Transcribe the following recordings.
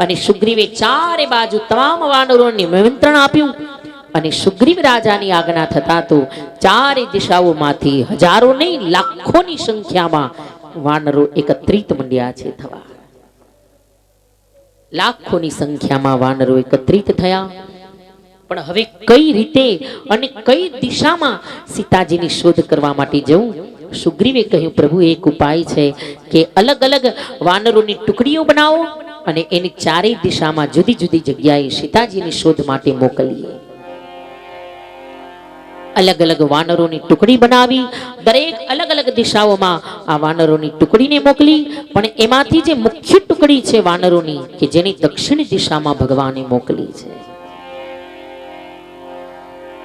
અને સુગ્રીવે ચારે બાજુ તમામ વાનરોને નિમંત્રણ આપ્યું અને સુગ્રીવ રાજાની આજ્ઞા થતા તો ચારે દિશાઓમાંથી હજારો નહીં લાખોની સંખ્યામાં વાનરો એકત્રિત મંડ્યા છે થવા. લાખોની સંખ્યામાં વાનરો એકત્રિત થયા. પણ હવે કઈ રીતે અને કઈ દિશામાં સીતાજીની શોધ કરવા માટે જવું? સુગ્રીવે કહ્યું, પ્રભુ એક ઉપાય છે કે અલગ અલગ વાનરોની ટુકડીઓ બનાવો અને એની ચારેય દિશામાં જુદી જુદી જગ્યાએ સીતાજીની શોધ માટે મોકલીએ. અલગ અલગ વાનરોની ટુકડી બનાવી દરેક અલગ અલગ દિશાઓમાં આ વાનરોની ટુકડીને મોકલી. પણ એમાંથી જે મુખ્ય ટુકડી છે વાનરોની કે જેની દક્ષિણ દિશામાં ભગવાને મોકલી છે,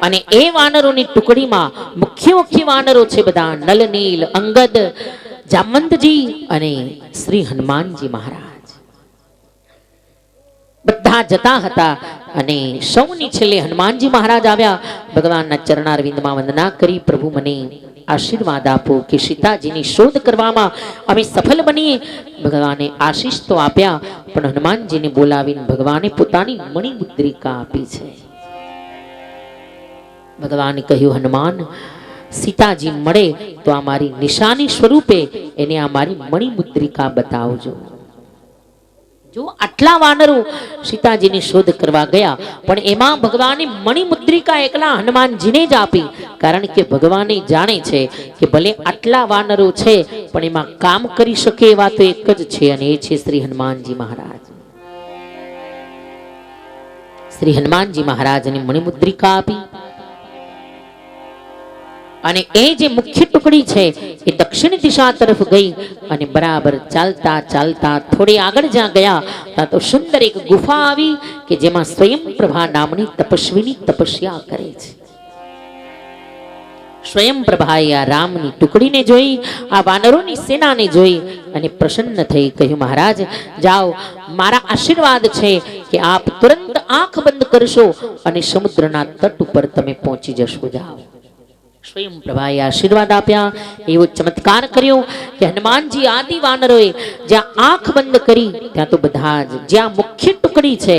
અને એ વાનરોની ટુકડીમાં મુખ્ય મુખ્ય વાનરો છે બધા નલ, નીલ, અંગદ, જામવંતજી અને શ્રી હનુમાનજી મહારાજ. બધા જતા હતા અને સૌની છેલ્લે હનુમાનજી મહારાજ આવ્યા. ભગવાનના ચરણારવિંદમાં વંદના કરી, પ્રભુ મને આશીર્વાદ આપો કે સીતાજીની શોધ કરવામાં અમે સફળ બનીએ. ભગવાને આશીષ તો આપ્યા, પણ હનુમાનજીને બોલાવીને ભગવાને પોતાની મણિમુદ્રિકા આપી છે. ભગવાને કહ્યું, હનુમાન, સીતાજી મળે તો આ મારી નિશાની સ્વરૂપે એને આ મારી મણિમુદ્રિકા બતાવજો. જો આટલા વાનરો સીતાજીની શોધ કરવા ગયા, પણ એમાં ભગવાને મણિમુદ્રિકા એકલા હનુમાનજીને જ આપી. કારણ કે ભગવાને જાણે છે કે ભલે આટલા વાનરો છે પણ એમાં કામ કરી શકે એવા તો એક જ છે, અને એ છે શ્રી હનુમાનજી મહારાજ. શ્રી હનુમાનજી મહારાજને મણિમુદ્રિકા આપી અને એ જે મુખ્ય ટુકડી છે એ દક્ષિણ દિશા તરફ ગઈ. અને બરાબર ચાલતા ચાલતા થોડી આગળ જ્યાં ગયા ત્યાં તો સુંદર એક ગુફા આવી કે જેમાં સ્વયંપ્રભા નામની તપસ્વીની તપસ્યા કરે છે. સ્વયંપ્રભાએ આ રામની ટુકડીને જોઈ, આ વાનરોની સેનાને જોઈ અને પ્રસન્ન થઈ કહ્યું, મહારાજ જાઓ, મારા આશીર્વાદ છે કે આપ તુરંત આંખ બંધ કરશો અને સમુદ્રના તટ ઉપર તમે પહોંચી જશો. જાઓ. સ્વયંપ્રભાએ આશીર્વાદ આપ્યા. એવો ચમત્કાર કર્યો કે હનુમાનજી આદિ વાનરોએ જ્યાં આંખ બંધ કરી ત્યાં તો બધા જ જ્યાં મુખ્ય ટુકડી છે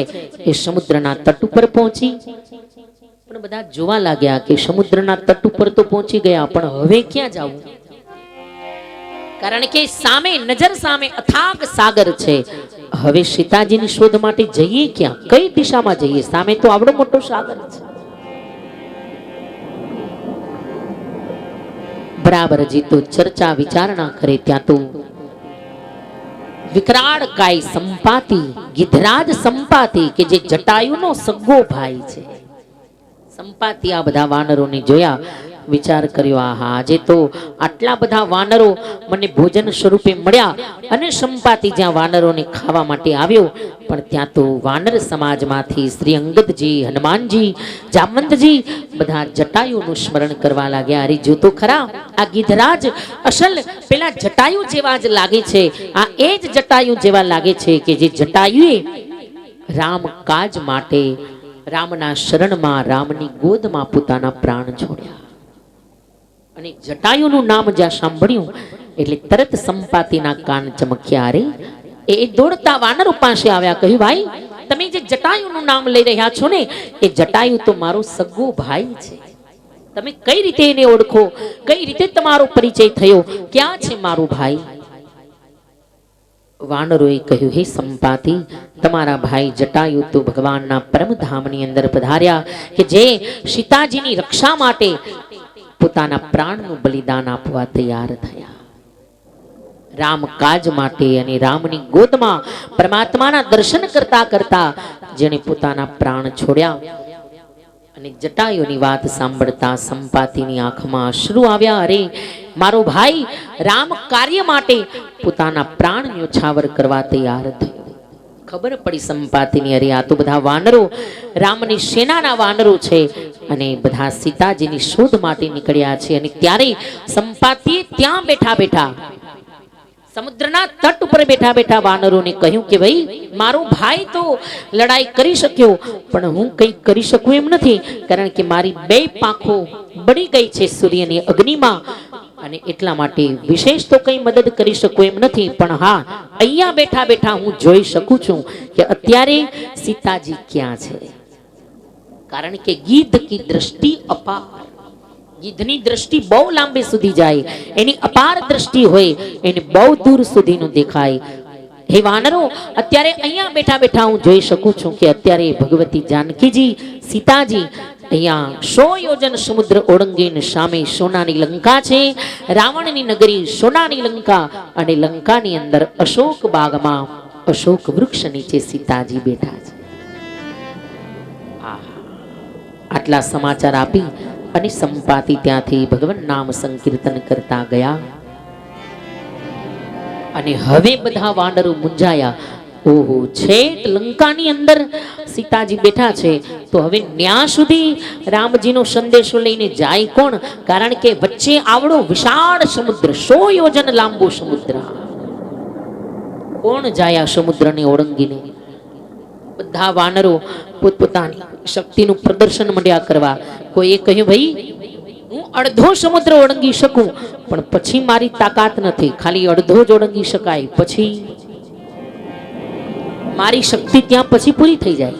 એ સમુદ્રના તટ ઉપર પહોંચી. પણ બધા જોવા લાગ્યા કે સમુદ્રના તટ ઉપર તો પહોંચી ગયા, પણ હવે ક્યાં જવું? કારણ કે સામે નજર સામે અથાગ સાગર છે. હવે સીતાજીની શોધ માટે જઈએ ક્યાં? કઈ દિશામાં જઈએ? સામે તો આવડો મોટો સાગર છે. બરાબર જી તો ચર્ચા વિચારણા કરે ત્યાં તો વિકરાળ કાય સંપાતિ, ગિધરાજ સંપાતિ કે જે જટાયુનો સગ્ગો ભાઈ છે. સંપાતિ આ બધા વાનરોને જોયા, વિચાર કર્યો, આહા, આજે તો આટલા બધા વાનરો મને ભોજન સ્વરૂપે મળ્યા. અને સંપાતિ જ્યાં વાનરોને ખાવા માટે આવ્યો, પણ ત્યાં તો વાનર સમાજમાંથી શ્રી અંગદજી, હનુમાનજી, જામવંતજી બધા જટાયુનું સ્મરણ કરવા લાગ્યા. અરે જો તો ખરા, આ ગિધરાજ અસલ પેલા જટાયુ જેવા જ લાગે છે. આ એ જ જટાયુ જેવા લાગે છે કે જે જટાયુએ રામ કાજ માટે રામના શરણમાં, રામની ગોદમાં પોતાના પ્રાણ છોડ્યા. અને જટાયુનું નામ જ્યાં સાંભળ્યું એટલે તરત સંપાતિના કાન ચમક્યા. અરે એ દોડતા વાનરો પાસે આવ્યા, કહ્યું, ભાઈ તમે જે જટાયુનું નામ લઈ રહ્યા છો ને, એ જટાયુ તો મારો સગ્ગો ભાઈ છે. તમે કઈ રીતે એને ઓળખો? કઈ રીતે તમારો પરિચય થયો? ક્યાં છે મારો ભાઈ? વાનરોએ કહ્યું, હે સંપાતિ, તમારા ભાઈ જટાયુ તો ભગવાનના પરમધામની અંદર પધાર્યા કે જે સીતાજીની રક્ષા માટે પોતાના પ્રાણનું બલિદાન આપવા તૈયાર થયા. રામ કાજ માટે અને રામની ગોદમાં પરમાત્માના દર્શન કરતા કરતા જેણે પોતાના પ્રાણ છોડ્યા. અને જટાયુની વાત સાંભળતા સંપાતિની આંખમાં અશ્રુ આવ્યા. અરે મારો ભાઈ રામ કાર્ય માટે પોતાના પ્રાણ ન્યોછાવર કરવા તૈયાર થયો. ખબર પડી સંપાતિની, અરે આ તો બધા વાનરો રામની સેનાના વાનરો છે અને બધા સીતાજીની શોધ માટે નીકળ્યા છે. અને ત્યારે સંપાતિએ ત્યાં બેઠા બેઠા સમુદ્રના તટ ઉપર બેઠા બેઠા વાનરોને કહ્યું કે ભાઈ મારો ભાઈ તો લડાઈ કરી શક્યો, પણ હું કંઈ કરી શકું એમ નથી, કારણ કે મારી બે પાંખો બળી ગઈ છે સૂર્યની અગ્નિમાં. અને એટલા માટે વિશેષ તો કંઈ મદદ કરી શકું એમ નથી, પણ હા અહીંયા બેઠા બેઠા હું જોઈ શકું છું કે અત્યારે સીતાજી ક્યાં છે. કારણ કે ગીધ કી દ્રષ્ટિ અપાર, ગીધની દ્રષ્ટિ બહુ લાંબે સુધી જાય, એની અપાર દ્રષ્ટિ હોય, એને બહુ દૂર સુધીનું દેખાય. હે વાનરો, અત્યારે અહીંયા બેઠા બેઠા હું જોઈ શકું છું કે અત્યારે ભગવતી જાનકીજી સીતાજી અહીંયા 100 યોજન સમુદ્ર ઓળંગીને સામે સોનાની લંકા છે, રાવણની નગરી સોનાની લંકા, અને લંકાની અંદર અશોક બાગમાં અશોક વૃક્ષ નીચે સીતાજી બેઠા છે. આટલા સમાચાર આપી અને સંપાતિ ત્યાંથી ભગવાન નામ સંકીર્તન કરતા ગયા. અને હવે બધા વાનરો મૂંઝાયા. ઓહો, છેક લંકાની અંદર સીતાજી બેઠા છે, તો હવે ન્યા સુધી રામજીનો સંદેશો લઈને જાય કોણ? કારણ કે વચ્ચે આવડો વિશાળ સમુદ્ર, 100 યોજન લાંબો સમુદ્ર, કોણ જાય આ સમુદ્રને ઓળંગીને? બધા વાનરો પોતપોતાની શક્તિનું પ્રદર્શન માંડ્યા કરવા. કોઈએ કહ્યું, ભાઈ હું અડધો સમુદ્ર ઓળંગી શકું, પણ પછી મારી તાકાત નથી, ખાલી અડધો જ ઓળંગી શકાય, પછી મારી શક્તિ ત્યાં પછી પૂરી થઈ જાય.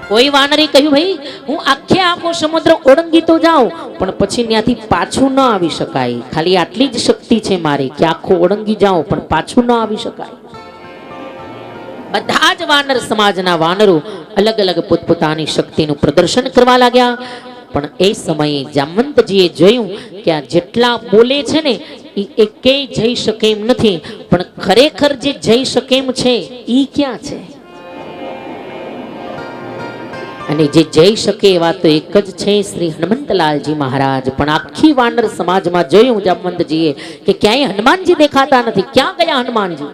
કોઈ વાનરે કહ્યું, ભાઈ હું આખે આખો સમુદ્ર ઓળંગી તો જાઉં, પણ પછી ત્યાંથી પાછું ન આવી શકાય, ખાલી આટલી જ શક્તિ છે મારી કે આખો ઓળંગી જાઉં પણ પાછું ન આવી શકાય. બધા જ વાનર સમાજના વાનરો અલગ અલગ પોતપોતાની શક્તિનું પ્રદર્શન કરવા લાગ્યા. પણ એ સમયે જામવંતજીએ જોયું કે આ જેટલા બોલે છે ને એ એકેય જઈ શકે એમ નથી, પણ ખરેખર જે જઈ શકે એમ છે એ ક્યાં છે? અને જે જઈ શકે એવા તો એક જ છે, શ્રી હનુમંતલાલજી મહારાજ. પણ આખી વાનર સમાજમાં જોયું જામવંતજીએ કે ક્યાંય હનુમાનજી દેખાતા નથી. ક્યાં ગયા હનુમાનજી?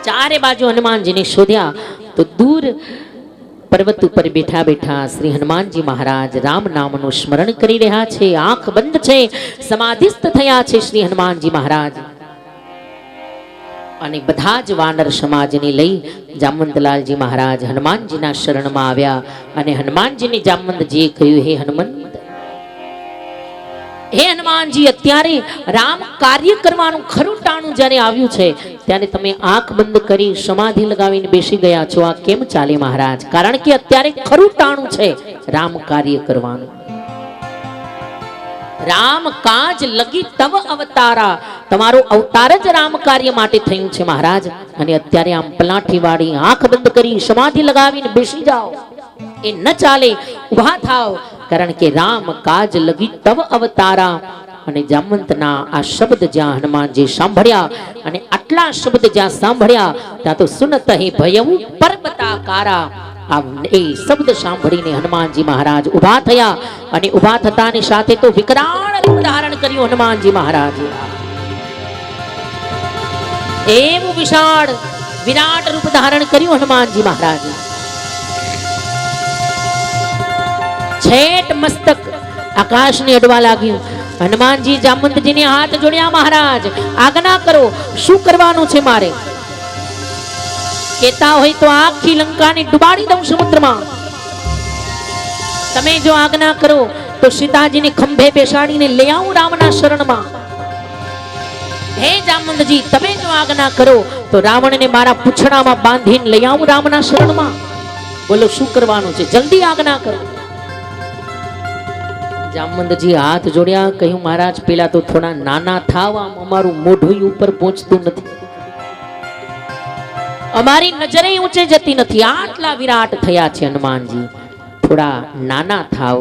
ચારે બાજુ હનુમાનજીને શોધ્યા તો દૂર પર્વત ઉપર બેઠા બેઠા શ્રી હનુમાનજી મહારાજ રામ નામનું સ્મરણ કરી રહ્યા છે. આંખ બંધ છે, સમાધિસ્થ થયા છે શ્રી હનુમાનજી મહારાજ. અને બધા જ વાનર સમાજને લઈ જામવંતલાલજી મહારાજ હનુમાનજીના શરણમાં આવ્યા. અને હનુમાનજીને જામવંતજીએ કહ્યું, હે હનુમંત, હે હનુમાનજી, અત્યારે રામ કાર્ય કરવાનું ખરું ટાણું જ્યારે આવ્યું છે ત્યારે તમે આંખ બંધ કરી સમાધિ લગાવીને બેસી ગયા છો. આ કેમ ચાલે મહારાજ? કારણ કે અત્યારે ખરું ટાણું છે રામ કાર્ય કરવાનું. રામ કાજ લગી તવ અવતારા, તમારો અવતાર જ રામ કાર્ય માટે થયું છે મહારાજ. અને અત્યારે આમ પલાઠી વાળી આંખ બંધ કરી સમાધિ લગાવીને બેસી જાઓ, એ ન ચાલે. ઉભા થાવ, કારણ કે રામ કાજ લગી તવ અવતારા. અને જામવંતના આ શબ્દ જ્યાં હનુમાનજી સાંભળ્યા, અને આટલા શબ્દ જ્યાં સાંભળ્યા ત્યાં તો સુનત હે ભયઉ પર્વતાકારા. એ શબ્દ સાંભળીને હનુમાનજી મહારાજ ઉભા થયા. અને ઉભા થતાની સાથે તો વિકરાળ રૂપ ધારણ કર્યું હનુમાનજી મહારાજ. એવું વિશાળ વિરાટ રૂપ ધારણ કર્યું હનુમાનજી મહારાજ. છેટ મસ્તક આકાશને અડવા લાગ્યું. હનુમાનજી જામવંતજીને હાથ જોડ્યા, મહારાજ આજ્ઞા કરો, શું કરવાનું છે મારે? કહેતા હોય તો આખી લંકાને ડુબાડી દઉં સમુદ્રમાં. તમે જો આજ્ઞા કરો તો સીતાજીને ખંભે બેસાડીને લઈ આવું રામના શરણમાં. હે જામવંતજી, તમે જો આજ્ઞા કરો તો રાવણને મારા પૂંછડામાં બાંધીને લઈ આવું રામના શરણમાં. બોલો શું કરવાનું છે? જલ્દી આજ્ઞા કરો. જામવંતજી હાથ જોડ્યા, કહ્યું, મહારાજ પેલા તો થોડા નાના થાવ, આમ અમારું મોઢું ઉપર પહોંચતું નથી, અમારી નજરે ઊંચે જતી નથી. આટલા વિરાટ થયા છે હનુમાનજી, થોડા નાના થાવ.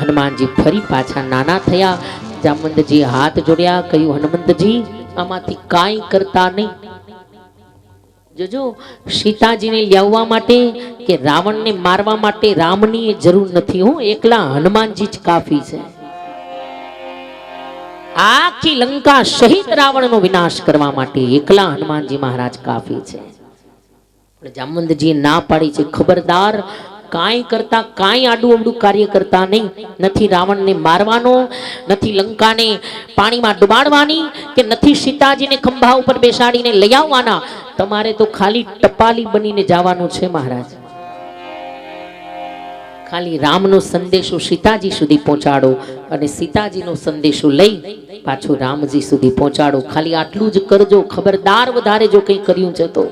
હનુમાનજી ફરી પાછા નાના થયા. જામવંતજી હાથ જોડ્યા, કહ્યું, હનુમંતજી આમાંથી કાંઈ કરતા નહીં. જોજો, સીતાજીને લાવવા માટે કે રાવણને મારવા માટે રામની જરૂર નથી. હું એકલા હનુમાનજી જ કાફી છે. આખી લંકા સહિત રાવણનો વિનાશ કરવા માટે એકલા હનુમાનજી મહારાજ કાફી છે. જામવંતજીએ ના પાડી છે, ખબરદાર, કાંઈ કરતા, કાંઈ આડું અવડું કાર્ય કરતા નહીં. નથી રાવણને મારવાનો, નથી લંકાને પાણીમાં ડુબાડવાની, કે નથી સીતાજીને ખંભા ઉપર બેસાડીને લઈ આવવાના. તમારે તો ખાલી ટપાલી બનીને જવાનું છે મહારાજ. ખાલી રામનો સંદેશો સીતાજી સુધી પહોંચાડો અને સીતાજીનો સંદેશો લઈ પાછો રામજી સુધી પહોંચાડો. ખાલી આટલું જ કરજો, ખબરદાર વધારે જો કંઈ કર્યું છે તો.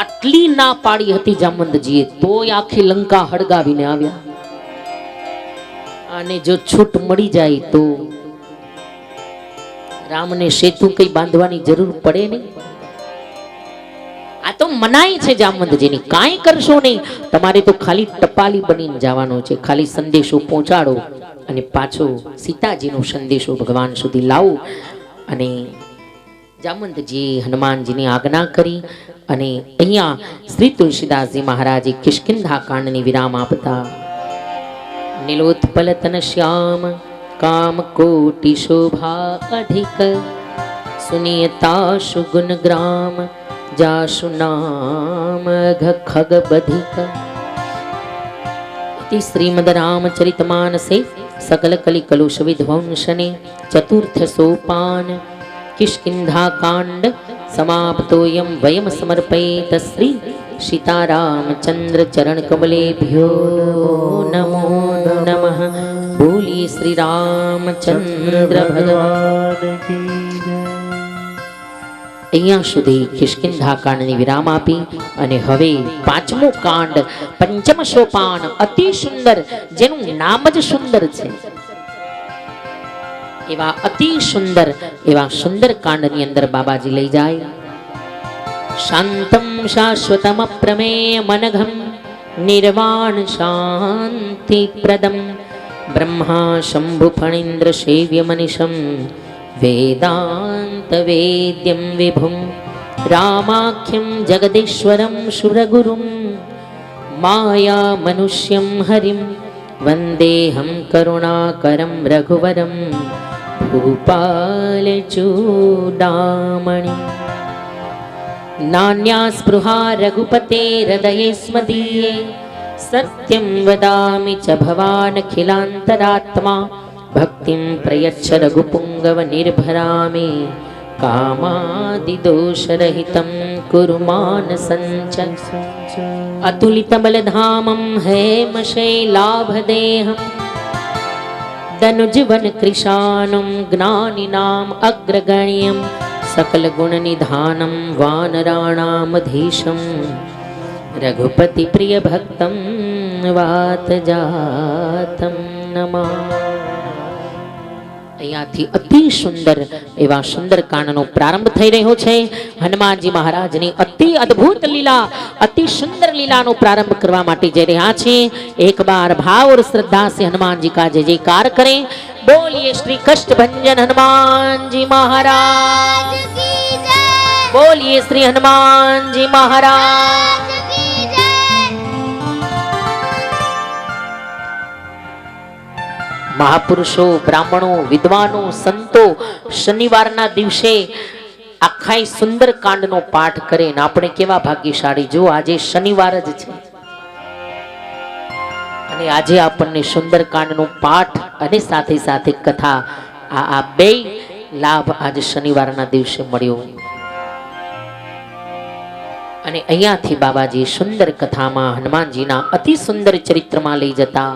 આટલી ના પાડી હતી જામવંતજીએ, તોય આખી લંકા હળગાવીને આવ્યા. અને જો છૂટ મળી જાય તો રામને સેતુ કઈ બાંધવાની જરૂર પડે નહીં. આ તો મનાઈ છે જામવંતજીની, કાંઈ કરશો નહીં. તમારે તો ખાલી ટપાલી બનીને જવાનું છે. ખાલી સંદેશો પહોંચાડો અને પાછો સીતાજીનો સંદેશો ભગવાન સુધી લાવો. અને જામવંતજીએ હનુમાનજીની આજ્ઞા કરી. અને અહીંયા શ્રી તુલસીદાસજી મહારાજે કિષ્કિંધા કાંડની વિરામ આપતા નીલોત્પલ તન શ્યામ काम कोटि शोभा अधिक सुनियता सुगुण ग्राम जासु नाम खग बधिक. इति श्रीमद् रामचरितमानसे सकल कलि कलुष विध्वंसने चतुर्थ सोपान किष्किंधा कांड समाप्तोयम वयम समर्पयेत श्री सीतारामचंद्र चरण कमलेभ्यो नमो नमः. बोलिए श्री रामचंद्र भगवान की जय. અહીંયા સુધી કિષ્કિંધા કાંડની વિરામ આપી અને હવે પાંચમો કાંડ પંચમ સોપાન અતિ સુંદર, જેનું નામ જ સુંદર છે, એવા અતિ સુંદર એવા સુંદર કાંડની અંદર બાબાજી લઈ જાય. શાંતમ શાશ્વતમ પ્રમેય મનઘમ નિર્વાણ શાંતિ પ્રદમ ब्रह्मा शंभु फणीन्द्र सेव्य मनीषम वेदांत वेद्यम विभुम रामाख्यम जगदीश्वरम सुरगुरुम माया मनुष्यम हरिम वंदेहम करुणाकरम रघुवरम भूपाल चूडामणि. नान्या स्पृहा रघुपते हृदये स्मदीये सत्यं वदामि च भवान् अखिलान्तरात्मा भक्तिं प्रयच्छ रघुपुङ्गव निर्भरामि कामादिदोषरहितं कुरु मानसञ्च. अतुलितबलधामं हेमशैलाभदेहं दनुजवनकृशानुं ज्ञानिनाम् अग्रगण्यं सकलगुणनिधानं वानराणामधीशम् रघुपति प्रिय भक्तम वात जातम नमः. અહીંયાથી અતિ સુંદર એવા સુંદર કાંડનો પ્રારંભ થઈ રહ્યો છે. હનુમાનજી મહારાજની અતિ અદ્ભુત લીલા, અતિ સુંદર લીલાનો પ્રારંભ કરવા માટે જઈ રહ્યા છે. एक बार भाव और श्रद्धा से हनुमान जी का जय जयकार करें. बोलिए श्री कष्ट भंजन हनुमान जी महाराज की जय. बोलिए श्री हनुमान जी महाराज. મહાપુરુષો, બ્રાહ્મણો, વિદ્વાનો, સંતો શનિવારના દિવસે આખા સુંદર કાંડનો પાઠ કરે ને આપણે કેવા ભાગ્યશાળી. જો આજે શનિવાર જ છે અને આજે આપણને સુંદર કાંડનો પાઠ અને સાથે સાથે કથા, આ બે લાભ આજે શનિવારના દિવસે મળ્યો. અને અહીંયાથી બાબાજી સુંદર કથામાં હનુમાનજીના અતિ સુંદર ચરિત્રમાં લઈ જતા.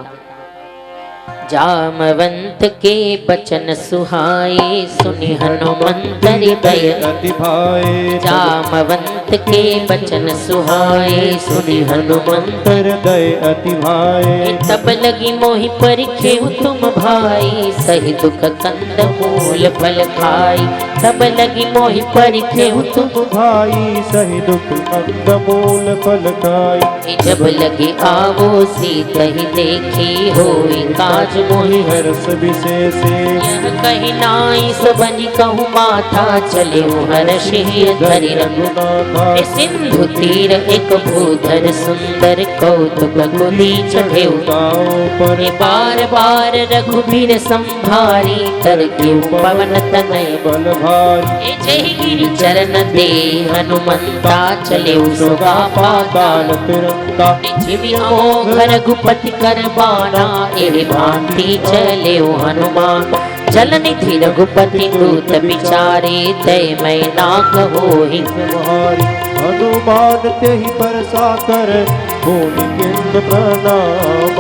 जामवंत के बचन सुहाए सुनि हनुमंत हृदय अति भाए. जामवंत के बचन सुहाए सुनि हनुमंत हृदय अति भाए. तब लगी मोहि परिखे तुम भाई सही दुख कंद मूल फल खाई. तब लगी मोहि परिखे तुम भाई सही दुख कंद मूल फल खाई. जब लगे आवो सीता ही देखी होई काज मोहि हर्ष विशेषे. यह कही नाई सबनि कहूँ माथा चले हर्षि धरि रघुनाथा. सिंधु तीर एक भूधर सुंदर कौतुक गुदी चढ़े पर. बार बार रघुबीर संभारी कर के पवन तनय बल भारी. जय गिरि चरण दे हनुमंता चले सुगा पाताल तिरंगा. जीवी अमोघ रघुपति कर बाना एहि भांति चले हनुमान. जल निधि रघुपति दूत बिचारे दय मैं ना कहो हनुमान ते ही परसा कर भूमि किंद प्रणाम।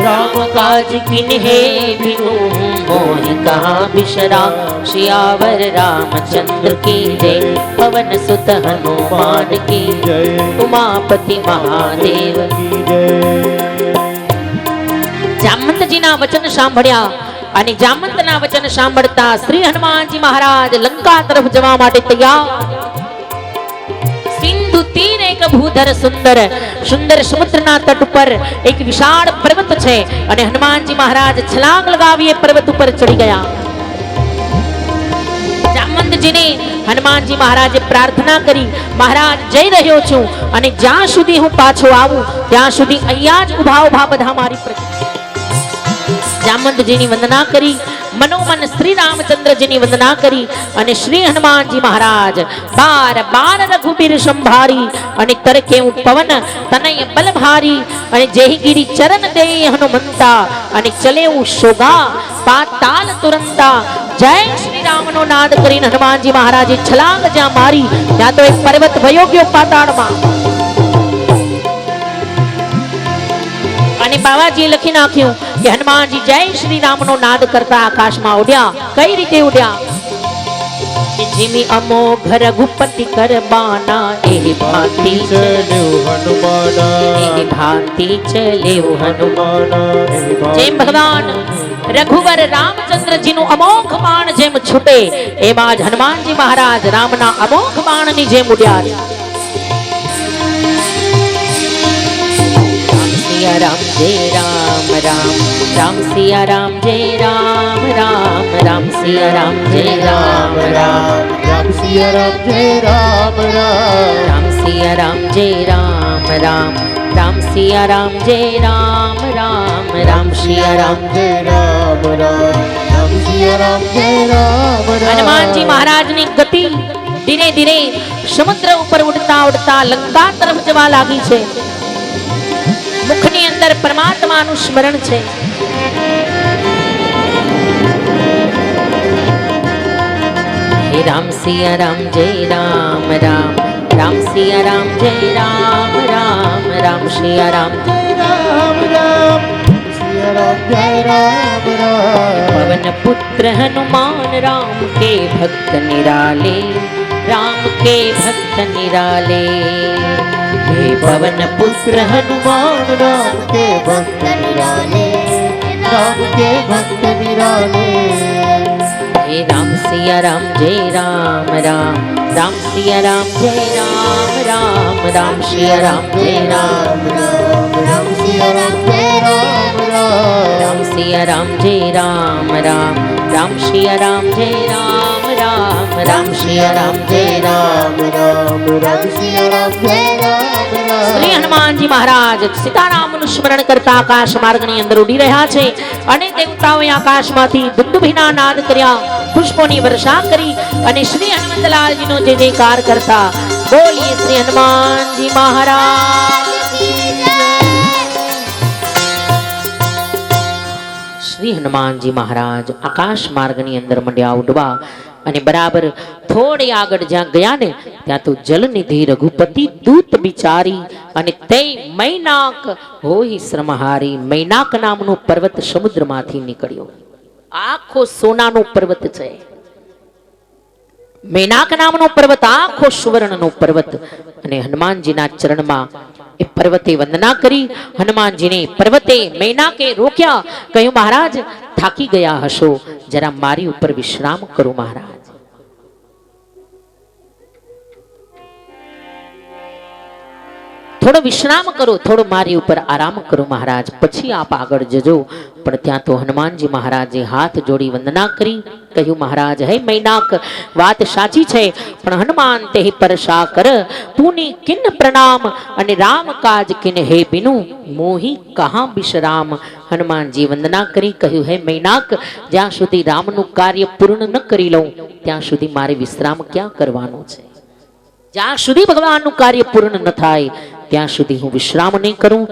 राम काज किन्हे बिनु मोहि कहाँ बिसरा, सियावर रामचंद्र की जय, पवन सुत हनुमान की जय, उमापति महादेव की जय। જામંતજીના વચન સાંભળ્યા અને જામંતના વચન સાંભળતા શ્રી હનુમાનજી મહારાજ લંકા તરફ જવા માટે તૈયાર। સિંધુ તીર એક ભૂધર સુંદર સુંદર સમુદ્રના તટ ઉપર એક વિશાળ પર્વત છે અને હનુમાનજી મહારાજ છલાંગ લગાવી એ પર્વત ઉપર ચડી ગયા। જામંતજીને હનુમાનજી મહારાજે પ્રાર્થના કરી, મહારાજ જઈ રહ્યો છું અને જ્યાં સુધી હું પાછો આવું ત્યાં સુધી અહીંયા જ ઉભા ઉભા બધા મારી પ્રતીક્ષા। જામંતજીની વંદના કરી, મનોમન શ્રી રામચંદ્રજીની વંદના કરી અને શ્રી હનુમાનજી મહારાજ બાર બાર રઘુબીર સંભારી અને તરકે હું પવન તનય બલભારી અને જેહી ચરણ દે હનુમંતા અને ચલે હું શોગા પાતાલ તુરંતા। જય શ્રી રામનો નાદ કરીને હનુમાનજી મહારાજે છલાંગ જ્યાં મારી ત્યાં તો એક પર્વત ભયો ગયો પાતાળમાં અને બાવાજીએ લખી નાખ્યું કે હનુમાનજી જય શ્રી રામનો નાદ કરતા આકાશમાં ઉડ્યા। કઈ રીતે ઉડ્યા? जिमी अमोघ रघुपति कर बाना, एहि भांति चले हनुमाना, एहि भांति चले हनुमाना। जेम भगवान रघुवर रामचंद्र जी नु अमोघ बाण जेम छूटे एमा ज हनुमान जी महाराज रामना अमोघ बाण ની જેમ ઉડ્યા। सिया राम जय राम राम, राम सिया राम जय राम राम, राम सिया राम जय राम राम, राम सिया राम जय राम राम, राम सिया राम जय राम राम, राम सिया राम जय राम राम, राम सिया राम जय राम राम, राम सिया राम जय राम राम। हनुमान जी महाराज ની ગતિ ધીરે ધીરે સમુદ્ર ઉપર ઉડતા ઉડતા લંકા તરફ જવા લાગી છે। મુખની અંદર પરમાત્માનું સ્મરણ છે। હે રામ સિયા રામ જય રામ રામ, રામ સિયા રામ જય રામ રામ, રામ સિયા રામ जय राम राम, सिया राम जय राम राम। पवन पुत्र हनुमान राम के भक्त निराले, राम के भक्त निराले। हे पवन पुत्र हनुमान राम के भक्त निराले, राम के भक्त निराले। हे राम सिया राम जय राम राम, राम सिया राम जय राम राम, राम सिया राम जय राम राम, राम सिया राम जय राम राम, राम सिया राम जय राम राम, राम सिया राम जय राम राम, राम सिया राम जय राम राम, राम सिया राम जय राम राम। श्री हनुमान जी महाराज सीतारामનું સ્મરણ કરતા આકાશ માર્ગની અંદર ઉડી રહ્યા છે અને દેવતાઓએ આકાશમાંથી દુંદુભીના નાદ કર્યા, પુષ્પોની વર્ષા કરી અને શ્રી હનુમંતલાલજીનો જય જયકાર કરતા બોલીએ શ્રી હનુમાનજી મહારાજ की जय। શ્રી હનુમાનજી મહારાજ આકાશ માર્ગની અંદર મંડ્યા ઉડવા અને બરાબર થોડે આગળ જ્યાં ગયા ને ત્યાં તો જલનિધિ રઘુપતિ દૂત બિચારી અને તે મૈનાક હોય શ્રમહારી। મૈનાક નામનો પર્વત સમુદ્રમાંથી નીકળ્યો, આખો સોનાનો પર્વત છે। મૈનાક નામનો પર્વત આખો સુવર્ણનો પર્વત અને હનુમાનજીના ચરણમાં એ પર્વતે વંદના કરી। હનુમાનજીને પર્વતે મૈનાકે રોક્યા, કહ્યું મહારાજ થાકી ગયા હશો, જરા મારી ઉપર વિશ્રામ કરો મહારાજ। થોડો વિશ્રામ કરો, થોડો મારી ઉપર આરામ કરો મહારાજ, પછી આપ આગળ જજો। પણ ત્યાં તો હનુમાનજી મહારાજે હાથ જોડી વંદના કરી, કહ્યું મહારાજ હે મૈનાક વાત સાચી છે પણ હનુમાન તે પરશા કર, તુની કિન પ્રણામ અને રામ કાજ કિન હે બિનુ મોહી કહાં બિશ્રામ। હનુમાનજી વંદના કરી કહ્યું હે મૈનાક, જ્યાં સુધી રામનું કાર્ય પૂર્ણ ન કરી લઉં ત્યાં સુધી મારે વિશ્રામ ક્યાં કરવાનો છે? જ્યાં સુધી ભગવાનનું કાર્ય પૂર્ણ ન થાય ત્યાં સુધી હું વિશ્રામ નહીં કરું।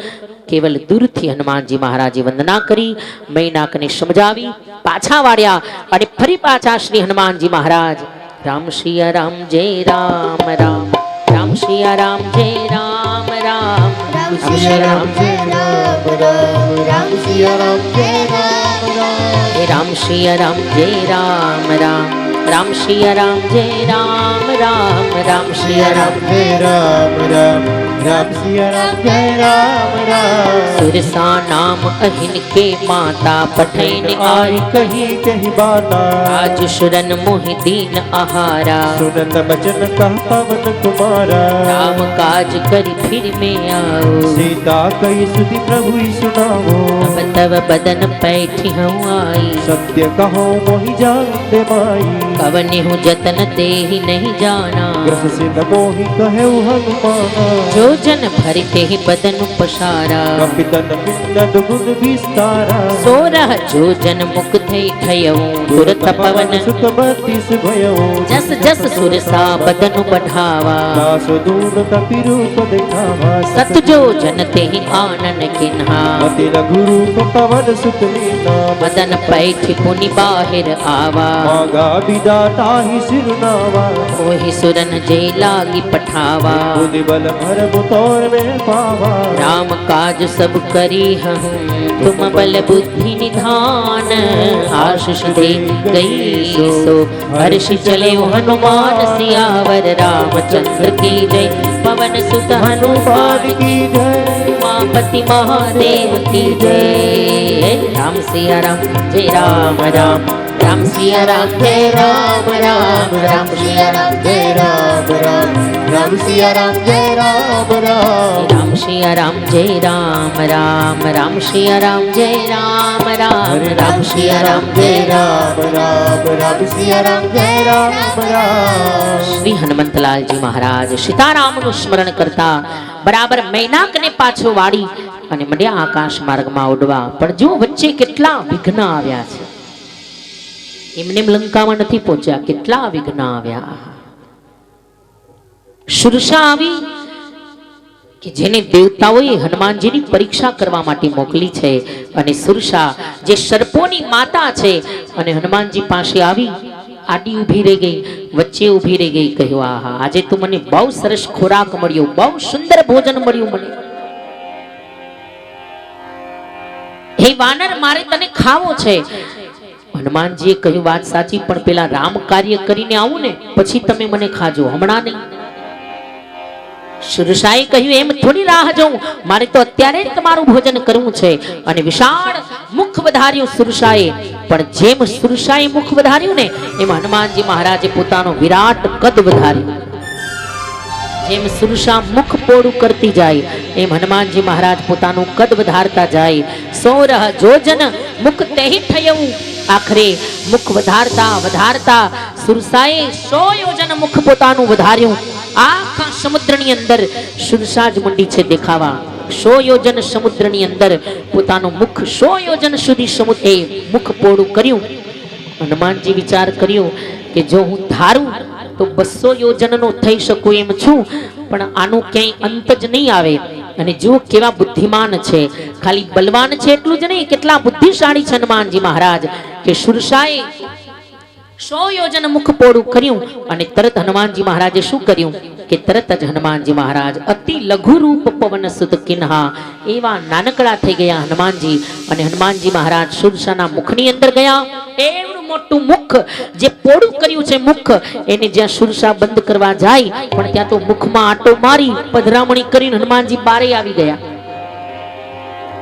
કેવલ દૂરથી હનુમાનજી મહારાજે વંદના કરી, મૈનાકને સમજાવી, પાછા વાળ્યા અને ફરી પાછા શ્રી હનુમાનજી મહારાજ રામ સિયા રામ જય રામ રામ, રામ સિયા રામ જય રામ રામ રામ સિયા રામ જય રામ રામ રામ સિયા રામ જય રામ રામ હે રામ સિયા રામ જય રામ રામ રામ સિયા રામ જય રામ રામ રામ સિયા રામ જય રામ રામ રામ સિયા રામ જય રામ રામ સુરસા નામ અહિન કે માતા પઠૈન आई कही कही बाता आज शरण मोहि दीन आहारा सुनत बचन कह पवन कुमारा राम काज करि फिर में आओ सीता कही सुधि प्रभु ही सुनावो अब तव बदन पैठी हूँ आई सत्य कहो मोहि जान दे माई कवनि हूँ जतन ते ही नहीं जाना ग्रस सिंह मोहि कहे हनुमाना जो जन भरते ही बदन पसारा कपितन पिंड दुगुन विस्तारा सोरह जो जन मुक्त थयऊ तुरत पवन सुत बत्तीस भयो जस जस सुरसा बदन बढ़ावा दास दूर कपि रूप दिखावा सत जो जन ते ही आनन किन्हा अति रघु रूप पवन सुत लीना मदन पैठ पुनि बाहिर आवा मागा विदाता ही सिरनावा मोहि सुरन जय लागी पठावा बुद्धि बल भर मुतौर में पावा राम काज सब करी हूँ तुम बल बुद्धि निधान आशीष दे गई सो हर्ष चले हनुमान सियावर रामचंद्र की जय पवन सुत हनुमान की जय उमापति महादेव की जय राम सिया राम जय राम राम राम सिया राम जय राम राम राम सिया राम जय राम राम राम सिया राम जय राम राम राम सिया राम जय राम राम राम सिया राम जय राम राम राम सिया राम जय राम राम राम सिया राम जय राम राम શ્રી હનુમંતલાલજી મહારાજ સીતારામનું સ્મરણ કરતા બરાબર મૈનાકને પાછો વાળી અને મંડ્યા આકાશ માર્ગમાં ઉડવા પણ જો વચ્ચે કેટલા વિઘ્ન આવ્યા છે એમને લંકામાં નથી પહોંચ્યા કેટલા વિઘ્ન આવ્યા સુરસા આવી કે જેને દેવતાઓએ હનુમાનજીની પરીક્ષા કરવા માટે મોકલી છે અને સુરસા જે સર્પોની માતા છે અને હનુમાનજી પાસે આવી આડી ઊભી રહી ગઈ વચ્ચે ઊભી રહી ગઈ કહ્યું આહા આજે તો મને બહુ સરસ ખોરાક મળ્યો બહુ સુંદર ભોજન મળ્યું મને હે વાનર મારે તને ખાવો છે હનુમાનજીએ કહ્યું વાત સાચી પણ પેલા રામ કાર્ય કરીને આવું ને પછી તમે મને ખાજો હમણાં નહીં સુરસાએ કહ્યું એમ થોડી રાહ જોઉં મારે તો અત્યારે જ તમારું ભોજન કરવું છે અને વિશાળ મુખ વધાર્યું સુરસાએ પણ જેમ સુરસાએ મુખ વધાર્યું ને એમ હનુમાનજી મહારાજે પોતાનો વિરાટ કદ વધાર્યું જેમ સુરસા મુખ પોળું કરતી જાય એમ હનુમાનજી મહારાજ પોતાનું કદ વધારતા જાય 16 જોજન મુખ તેહી થયું આખરે મુખ વધારતા વધારતા સુરસાએ 100 યોજન મુખ પોતાનું વધાર્યું આખા સમુદ્રની અંદર સુરસા જ મંડી છે દેખાવા 100 યોજન સમુદ્રની અંદર પોતાનું મુખ 100 યોજન સુધી સમુદ્રે મુખ પોળું કર્યું હનુમાનજી વિચાર કર્યો કે જો હું ધારું તો 200 યોજનનો થઈ શકું એમ છું પણ આનું ક્યાંય અંત જ નહીં આવે અને જો કેવા બુદ્ધિમાન છે ખાલી બલવાન છે એટલું જ નહીં કેટલા બુદ્ધિશાળી છે હનુમાનજી મહારાજ કે સુરસાએ 100 યોજન મુખ પોળું કર્યું અને તરત હનુમાનજી મહારાજે શું કર્યું કે તરત જ હનુમાનજી મહારાજ અતિ લઘુ રૂપ પવન સુત કિન્હા એવા નાનકડા થઈ ગયા હનુમાનજી અને હનુમાનજી મહારાજ સુરસાના મુખની અંદર ગયા એવડું મોટું મુખ જે પોળું કર્યું છે મુખ એને જ્યાં સુરસા બંધ કરવા જાય પણ ત્યાં તો મુખમાં આટો મારી પધરામણી કરીને હનુમાનજી બારે આવી ગયા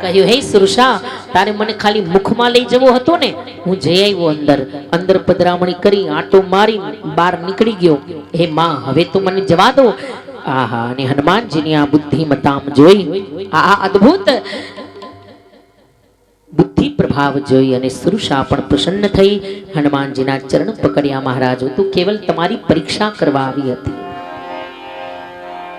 કહ્યું હે સુરસા તારે મને ખાલી મુખમાં લઈ જવો હતો ને હું જઈ આવ્યો અંદર અંદર પધરામણી કરી આટો મારી બહાર નીકળી ગયો હે માં હવે તો મને જવા દો આહા અને હનુમાનજીની આ બુદ્ધિમતામ જોઈ આ અદ્ભુત બુદ્ધિ પ્રભાવ જોઈ અને સુરસા પણ પ્રસન્ન થઈ હનુમાનજીના ચરણ પકડ્યા મહારાજો તું કેવલ તમારી પરીક્ષા કરવા આવી હતી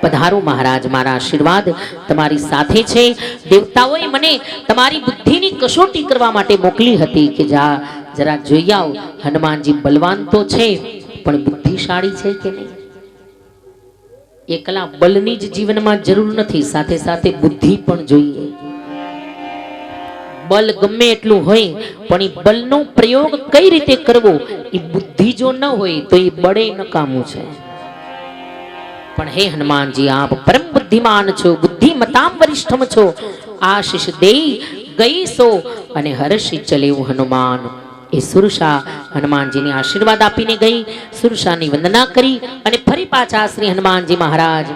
પધારો મહારાજ મારા આશીર્વાદ તમારી સાથે છે દેવતાઓએ મને તમારી બુદ્ધિની કસોટી કરવા માટે મોકલી હતી કે જા જરા જોઈ આવ હનુમાનજી બલવાન તો છે પણ બુદ્ધિશાળી છે કે નહીં એકલા બલની જ જીવનમાં જરૂર નથી સાથે સાથે બુદ્ધિ પણ જોઈએ બલ ગમે એટલું હોય પણ એ બલનો પ્રયોગ કઈ રીતે કરવો એ બુદ્ધિ જો ન હોય તો એ બળે નકામું છે પણ હે હનુમાનજી આપ પરમ બુદ્ધિમાન છો, બુદ્ધિમતામ વરિષ્ઠમ છો, આશીષ દેઈ ગઈ સો અને હર્ષી ચલેવું હનુમાન. એ સુરસા હનુમાનજીને આશીર્વાદ આપીને ગઈ, સુરસાની વંદના કરી અને ફરી પાછા શ્રી હનુમાનજી મહારાજ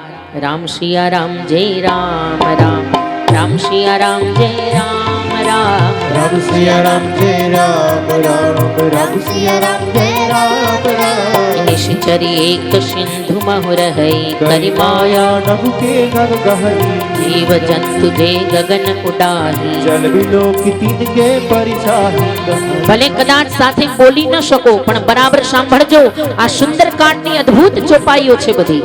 રામ સિયા રામ જય રામ રામ, રામ સિયા રામ જય રામ રામ, રામ સિયા રામ જય રામ રામ, રામ સિયા રામ જય રામ રામ. નિશ્ચરી એક સિંધુ મહુર હૈ કરી માયા નભ કે ગગ ગહરી, જીવ જંતુ જે ગગન ઉડાહી. જલ બિલો કી તીન કે પરિછાહી. ભલે કદાચ સાથે બોલી ન શકો પણ બરાબર સાંભળજો, આ સુંદર કાંડની અદ્ભુત ચોપાઈઓ છે બધી.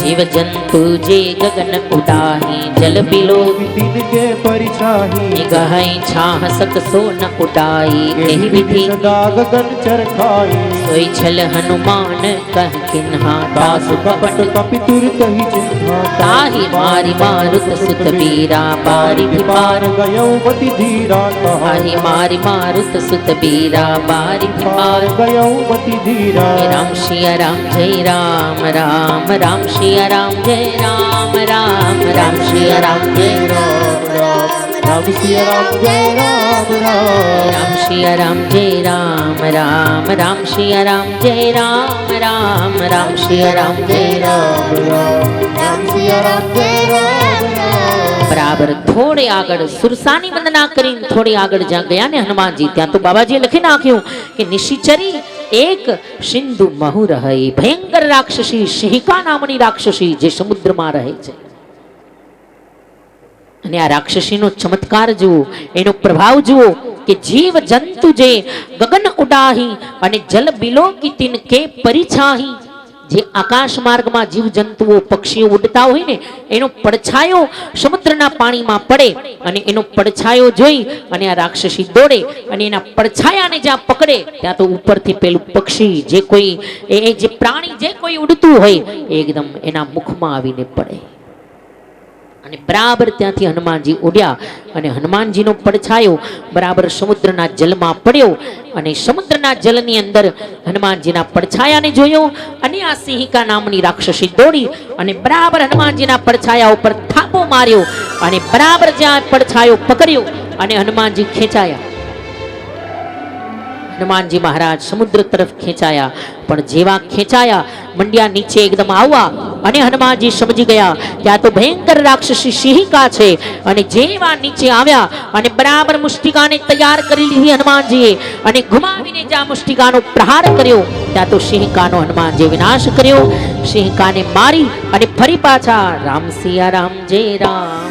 જીવ જંતુ જે ગગન ઉડાહી, જલ બિલો તીન કે પરિછાહી. ગહઈ છાહ સકસો ન ઉડાઈ, એહી વિધિ સદા ગગન ચરખાઈ. સોઈ છલ હનુમાન કહ કિન્હા, દાસ કપટ કપી તુરત હી ચિન્હા. તાહી મારી મારુત સુત બીરા, બારી પાર ગયો મતિ ધીરા. તાહી મારી મારુત સુત બીરા, બારી પાર ગયો મતિ ધીરા. રામ સિયા રામ જય રામ રામ, રામ સિયા રામ જય રામ રામ, રામ સિયા રામ જય રામ રામ, રામ સિયા રામ જય રામ રામ. રામ સિયા રામ જય રામ રામ, રામ સિયા રામ જય રામ રામ, રામ સિયા રામ જય રામ. રામ સિયા રામ જય રામ રામ. બરાબર થોડે આગળ સુરસાની વંદના કરીને થોડે આગળ જ્યાં ગયા ને હનુમાનજી, ત્યાં તો બાબાજીએ લખી નાખ્યું કે નિશિચરી એક સિંધુ મહુર હૈ, ભયંકર રાક્ષસી સિંહિકા નામની રાક્ષસી જે સમુદ્રમાં રહે છે. અને આ રાક્ષસીનો ચમત્કાર જુઓ, એનો પ્રભાવ જુઓ કે જીવ જંતુ જે ગગન ઉડાહી અને જલ બિલોકી તિનકે પરિછાહી. જે આકાશ માર્ગમાં જીવ જંતુઓ પક્ષીઓ ઉડતા હોય ને એનો પડછાયો સમુદ્રના પાણીમાં પડે અને એનો પડછાયો જોઈ અને આ રાક્ષસી દોડે અને એના પડછાયાને જ્યાં પકડે ત્યાં તો ઉપરથી પેલું પક્ષી જે કોઈ એ જે પ્રાણી જે કોઈ ઉડતું હોય એ એકદમ એના મુખમાં આવીને પડે. અને બરાબર ત્યાંથી હનુમાનજી ઉડ્યા અને હનુમાનજીનો પડછાયો બરાબર સમુદ્રના જલમાં પડ્યો અને સમુદ્રના જલની અંદર હનુમાનજીના પડછાયાને જોયો અને આ સિંહિકા નામની રાક્ષસી દોડી અને બરાબર હનુમાનજીના પડછાયા ઉપર થાપો માર્યો અને બરાબર જ્યાં પડછાયો પકડ્યો અને હનુમાનજી ખેંચાયા. હનુમાનજી મહારાજ સમુદ્ર તરફ ખેંચાયા, પણ જેવા ખેંચાયા મંડ્યા નીચે એકદમ આવવા અને હનુમાનજી સમજી ગયા કે આ તો ભયંકર રાક્ષસી સિંહિકા છે. અને જેવા નીચે આવ્યા અને બરાબર મુષ્ટિકાને તૈયાર કરી લીધી હનુમાનજીએ અને ઘુમાવીને જ્યાં મુષ્ટિકાનો પ્રહાર કર્યો ત્યાં તો સિંહિકાનો હનુમાનજીએ વિનાશ કર્યો. સિંહિકાને મારી અને ફરી પાછા રામ સિયા રામ જય રામ,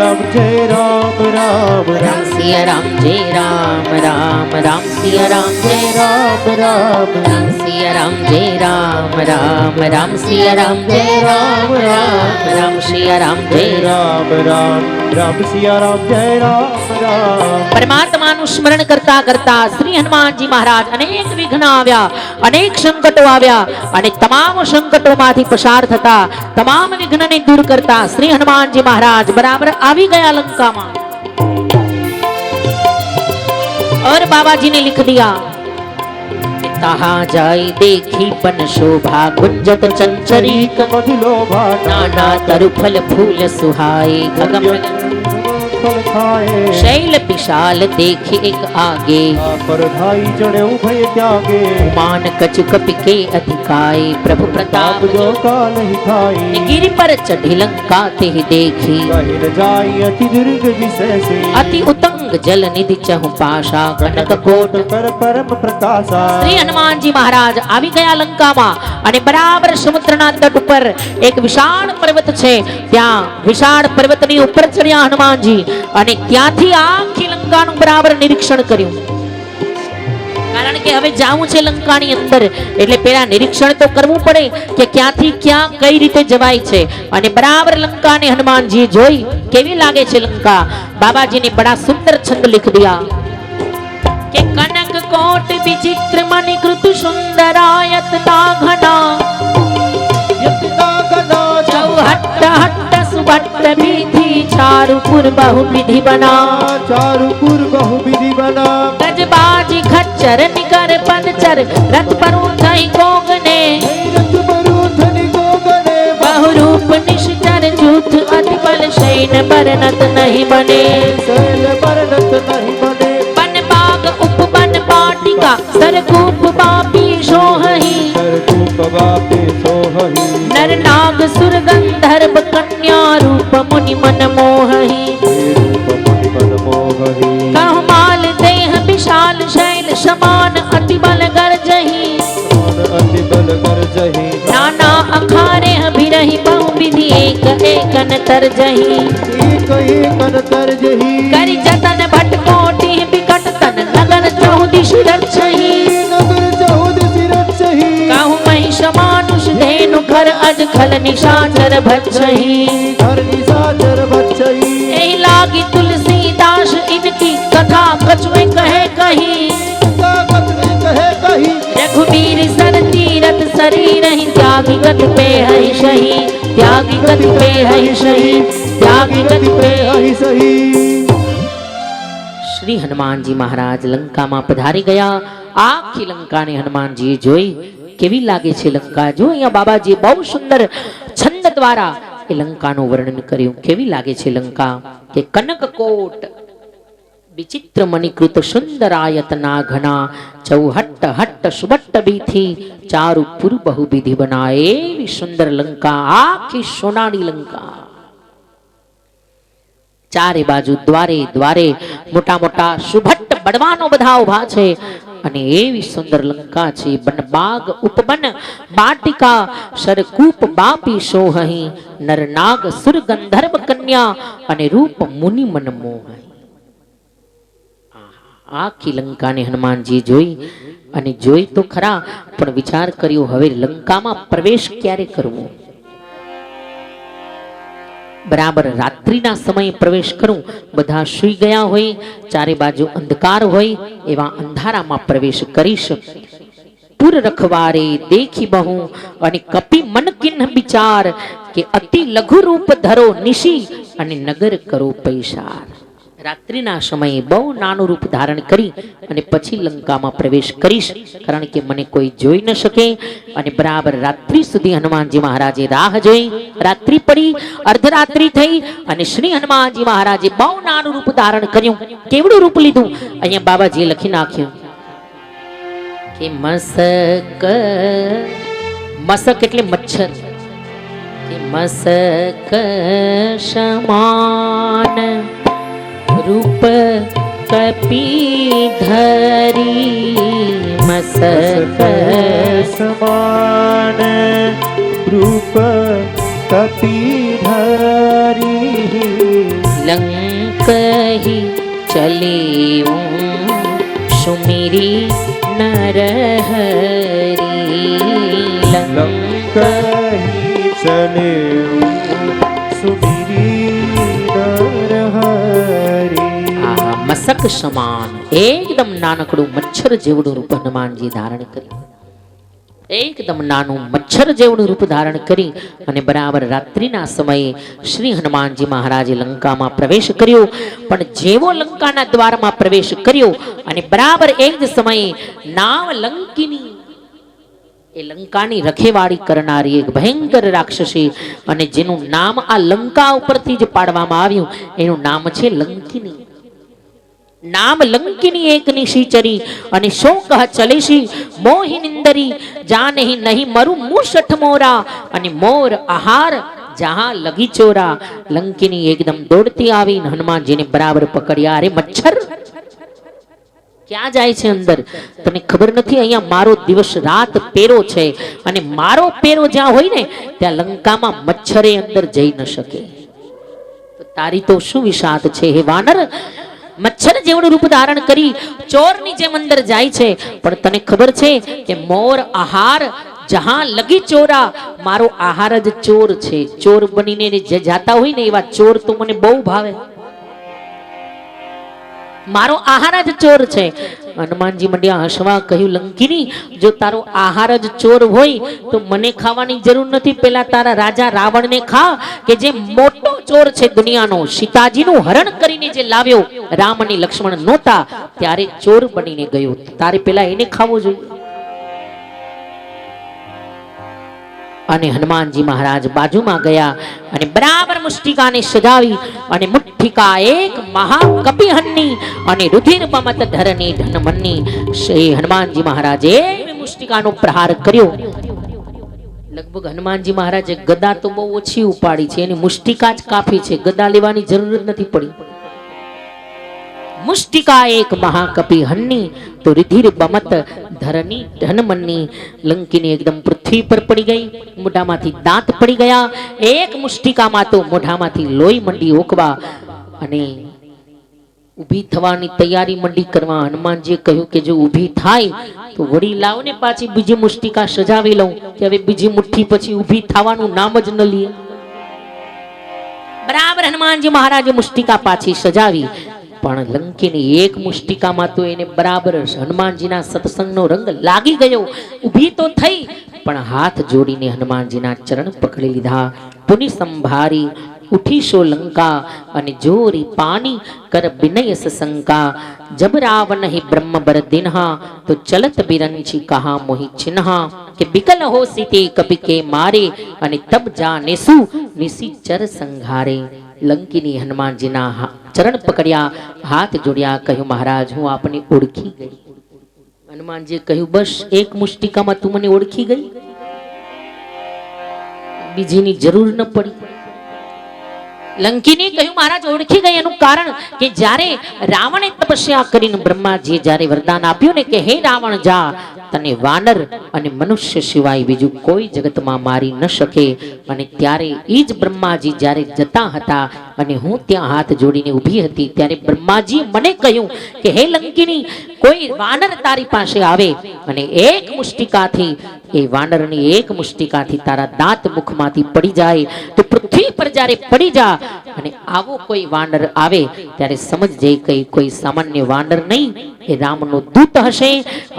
રામ જય રામ રામ, રામ સિયા રામ જય રામ રામ, રામ સિયા રામ જય રામ રામ, રામ સિયા રામ જય રામ રામ, રામ સિયા રામ જય રામ રામ, રામ સિયા રામ જય રામ. રામ રામ, રામ સિયા રામ જય રામ રામ. પરમાત્માનું સ્મરણ કરતા કરતા શ્રી હનુમાનજી મહારાજ અનેક વિઘ્ન આવ્યા, અનેક સંકટો આવ્યા અને તમામ સંકટોમાંથી પસાર થતા તમામ વિઘ્નને દૂર કરતા શ્રી હનુમાનજી મહારાજ બરાબર આવી ગયા લંકામાં. और बाबाजी ने लिख दिया तहाँ जाई देखी पन शोभा, गुंजत चंचरी मधुलोभा. नाना तरु फल फूल सुहाए, गगन फल खाए. शैल विशाल देखे एक आगे, पर धाई चढ़े उभय त्यागे. मान कछु कपि के अधिकाए, प्रभु प्रताप जो काल ही खाई. गिरि पर चढ़ी लंका ते देखी, कहि न जाई अति दीर्घ विषय से. अति उतंग जल निधि चहु पाशा, कनक कोट कर परम प्रकाशा. श्री हनुमान जी महाराज આવી ગયા લંકામાં અને બરાબર સમુદ્રના તટ ઉપર એક વિશાળ પર્વત છે, ત્યાં વિશાળ પર્વતની ઉપર ચડ્યા હનુમાનજી અને ત્યાંથી આખી લંકાનું બરાબર નિરીક્ષણ કર્યું. કારણ કે હવે જાવું છે લંકાની અંદર એટલે પેલા નિરીક્ષણ તો કરવું પડે કે ક્યાંથી ક્યાં કઈ રીતે જવાય છે. અને બરાબર લંકાને હનુમાનજી જોઈ કેવી લાગે છે લંકા. બાબાજીને બડા સુંદર છંદ लिख दिया કે કનક કોટ વિચિત્ર મણિકૃત સુંદરાયત ના ઘના, ચૌહટ્ટ હટ્ટ સુભટ્ટ વિધિ, ચારુપુર બહુ વિધિ બના, चारुपुर बहुविधि बना. गजबाजी खच्चर निकर पंचर रथ पर उठाई गोगने रथ पर उठनी गोगने बहुरूप निश्चर झूठ अति बल शैन बरनत नहीं बने शैल बरनत नहीं बने बन बाग उपवन पाटिका सरकूप बापी सोहही सरकूप बापी सोहही नर नाग सुर गंधर्व कन्या रूप मुनि मन मोहही रूप मुनि मन मोहही कहु माल देह विशाल शैल समान अति बल गर्जही मन अति बल गर्जही नाना अखारे बिरही बहु विधि एक एकन तरजही एक एकन तरजही करि जतन भट कोटि विकट तन नगर चौदिश रक्षही नगर चौदिश रक्षही कहु महिष मानुष धेनु खर अज खल निशाचर भक्षही घर निशाचर बच्चई एहि लागी तुलसीदास इनकी कथा कछुए कहे कही ताकत में कहे कही रघुवीर सर तीरथ शरीर ही त्यागी गत पे है सही त्यागी गत पे है सही त्यागी गत पे अहि सही શ્રી હનુમાનજી મહારાજ લંકામાં પધારી ગયા આખી લંકાને હનુમાનજીએ જોઈ કેવી લાગે છે લંકા જો અહીંયા બાબાજી બહુ સુંદર છંદ દ્વારા એ લંકાનું વર્ણન કર્યું કેવી લાગે છે લંકા કે કનકકોટ વિચિત્ર મણિકૃત સુંદરાયતના ઘના ચૌહટ્ટ હટ્ટ સુબટ્ટ બીથી ચારુ પુર બહુ વિધિ બનાય એવી સુંદર લંકા આખી સોનાની લંકા ચારે બાજુ દ્વારે દ્વારે મોટા મોટા સુભટ્ટ બળવાનો બધા ઉભા છે અને એવી સુંદર લંકા છે બનબાગ ઉપવન બાટિકા સરકૂપ બાપી સોહહી નરનાગ સુર ગંધર્વ કન્યા અને રૂપ મુનિ મન મોહી આખી લંકાને હનુમાનજી જોઈ અને જોઈ તો ખરા પણ વિચાર કર્યો હવે લંકામાં પ્રવેશ ક્યારે કરવો બરાબર રાત્રિના સમયે પ્રવેશ કરું બધા સૂઈ ગયા હોય ચારે બાજુ અંધકાર હોય એવા અંધારામાં પ્રવેશ કરીશ પુર રખવારે દેખી બહુ અને કપી મન કિન્હ વિચાર કે અતિ લઘુ રૂપ ધરો નિશી અને નગર કરો પૈસાર રાત્રિના સમયે બહુ નાનું રૂપ ધારણ કરી અને પછી લંકામાં પ્રવેશ કરીશ કારણ કે મને કોઈ જોઈ ન શકે અને બરાબર રાત્રિ સુધી હનુમાનજી મહારાજે રાહ જોઈ રાત્રિ પડી અર્ધરાત્રિ થઈ અને શ્રી હનુમાનજી મહારાજે બહુ નાનું રૂપ ધારણ કર્યું કેવડું રૂપ લીધું અહીંયા બાબાજીએ લખી નાખ્યું કે મસક મસક એટલે મચ્છર કે મસક સમાન रूप कपी धरी मसक समान रूप कपी धरी लंक ही चले सुमिरी नरहरी लंक ही चले सुमिरी नरहरी મસક સમાન એકદમ નાનકડું મચ્છર જેવડું રૂપ હનુમાનજી ધારણ કર્યું એકદમ નાનું મચ્છર જેવડું રૂપ ધારણ કરી અને બરાબર રાત્રિના સમયે શ્રી હનુમાનજી મહારાજે લંકામાં પ્રવેશ કર્યો પણ જેવો લંકાના દ્વારમાં પ્રવેશ કર્યો અને બરાબર એક જ સમયે નાવ લંકિની એ લંકાની રખેવાળી કરનારી એક ભયંકર રાક્ષસી અને જેનું નામ આ લંકા ઉપરથી જ પાડવામાં આવ્યું એનું નામ છે લંકિની નામ લંકિની એક નિશીચરી અને શો કહ ચલેશી મોહી નિંદરી જાનહી નહીં મરું મુસઠ મોરા અને મોર આહાર જહાં લગી ચોરા લંકિની એકદમ દોડતી આવી હનુમાનજીને બરાબર પકડ્યા અરે મચ્છર ક્યાં જાય છે અંદર તને ખબર નથી અહીંયા મારો દિવસ રાત પેરો છે અને મારો પેરો જ્યાં હોય ને ત્યાં લંકામાં મચ્છરે અંદર જઈ ન શકે તો તારી તો શું વિષાદ છે હે વાનર મચ્છર જેવડું રૂપ ધારણ કરી ચોરની જેમ અંદર જાય છે પણ તને ખબર છે કે મોર આહાર જહાં લગી ચોરા મારો આહાર જ ચોર છે ચોર બનીને જે જાતા હોય ને એવા ચોર તો મને બહુ ભાવે મારો આહાર જ ચોર છે હનુમાનજી મંડ્યા હસવા, કહ્યું લંકીની જો તારો આહાર જ ચોર હોય તો મને ખાવાની જરૂર નથી, પેલા તારા રાજા રાવણને ખા કે જે મોટો ચોર છે દુનિયાનો, સીતાજીનું હરણ કરીને જે લાવ્યો, રામ અને લક્ષ્મણ નહોતા ત્યારે ચોર બનીને ગયો, તારે પેલા એને ખાવો જોઈએ. અને હનુમાનજી મહારાજ બાજુમાં ગયા અને બરાબર મુષ્ટિકાને સજાવી અને મુઠ્ઠિકા એક મહાકપિહનની અને રુધિર પમત ધરની ધનમનની શ્રી હનુમાનજી મહારાજે મુષ્ટિકાનો પ્રહાર કર્યો. લગભગ હનુમાનજી મહારાજે ગદા તો બહુ ઓછી ઉપાડી છે, એની મુષ્ટિકા જ કાફી છે, ગદા લેવાની જરૂર જ નથી પડી. મુષ્ટિકા એક મહાકપિહનની તો રુધિર બમત ધરની ધનમનની. લંકીની એકદમ પૃથ્વી પર પડી ગઈ, મોઢામાંથી દાંત પડી ગયા, એક મુષ્ટિકામાં તો મોઢામાંથી લોહી મંડી ઓકવા અને ઊભી થવાની તૈયારી મંડી કરવા. હનુમાનજીએ કહ્યું કે જો ઊભી થાય તો વળી લાવ ને પાછી બીજી મુષ્ટિકા સજાવી લઉં, કે હવે બીજી મુઠ્ઠી પછી ઊભી થવાનું નામ જ ન લે. બરાબર હનુમાનજી મહારાજે મુષ્ટિકા પાછી સજાવી, પણ લંકીની એક મુષ્ટિકામાં તો એને બરાબર હનુમાનજીના સત્સંગનો રંગ લાગી ગયો. ઊભી તો થઈ પણ હાથ જોડીને હનુમાનજીના ચરણ પકડી લીધા. પુનિ સંભારી ઉઠી સો લંકા અને જોરી પાણી કર વિનય સશંકા. જબ રાવણ હિ બ્રહ્મ બર દિનહા તો ચલત બિરંચી કહા મોહી ચિન્હા. કે બિકલ હો સીતે કપિ કે મારે અને તબ જાનેસુ નિશિચર સંઘારે. લંકીની હનુમાનજીના ચરણ પકડ્યા, હાથ જોડ્યા, કહ્યું મહારાજ હું આપને ઓળખી ગઈ. હનુમાનજીએ કહ્યું બસ એક મુષ્ટિકામાં તું મને ઓળખી ગઈ, બીજીની જરૂર ન પડી. લંકીને કહ્યું મહારાજ ઓળખી ગઈ, એનું કારણ કે જ્યારે રાવણે તપસ્યા કરીને બ્રહ્માજીએ જ્યારે વરદાન આપ્યું ને કે હે રાવણ જા, તને વાનર અને મનુષ્ય સિવાય બીજું કોઈ જગતમાં મારી ન શકે. અને ત્યારે એ જ બ્રહ્માજી જ્યારે જતા હતા અને હું ત્યાં હાથ જોડીને ઊભી હતી ત્યારે બ્રહ્માજી મને કહ્યું કે હે લંકીની કોઈ વાનર તારી પાસે આવે અને એક મુષ્ટિકાથી એ વાનરની એક મુષ્ટિકાથી તારા દાંત મુખમાંથી પડી જાય તો પૃથ્વી પર જ્યારે પડી જા અને આવો કોઈ વાનર આવે ત્યારે સમજજે કે કોઈ સામાન્ય વાનર નહીં, એ રામનો દૂત હશે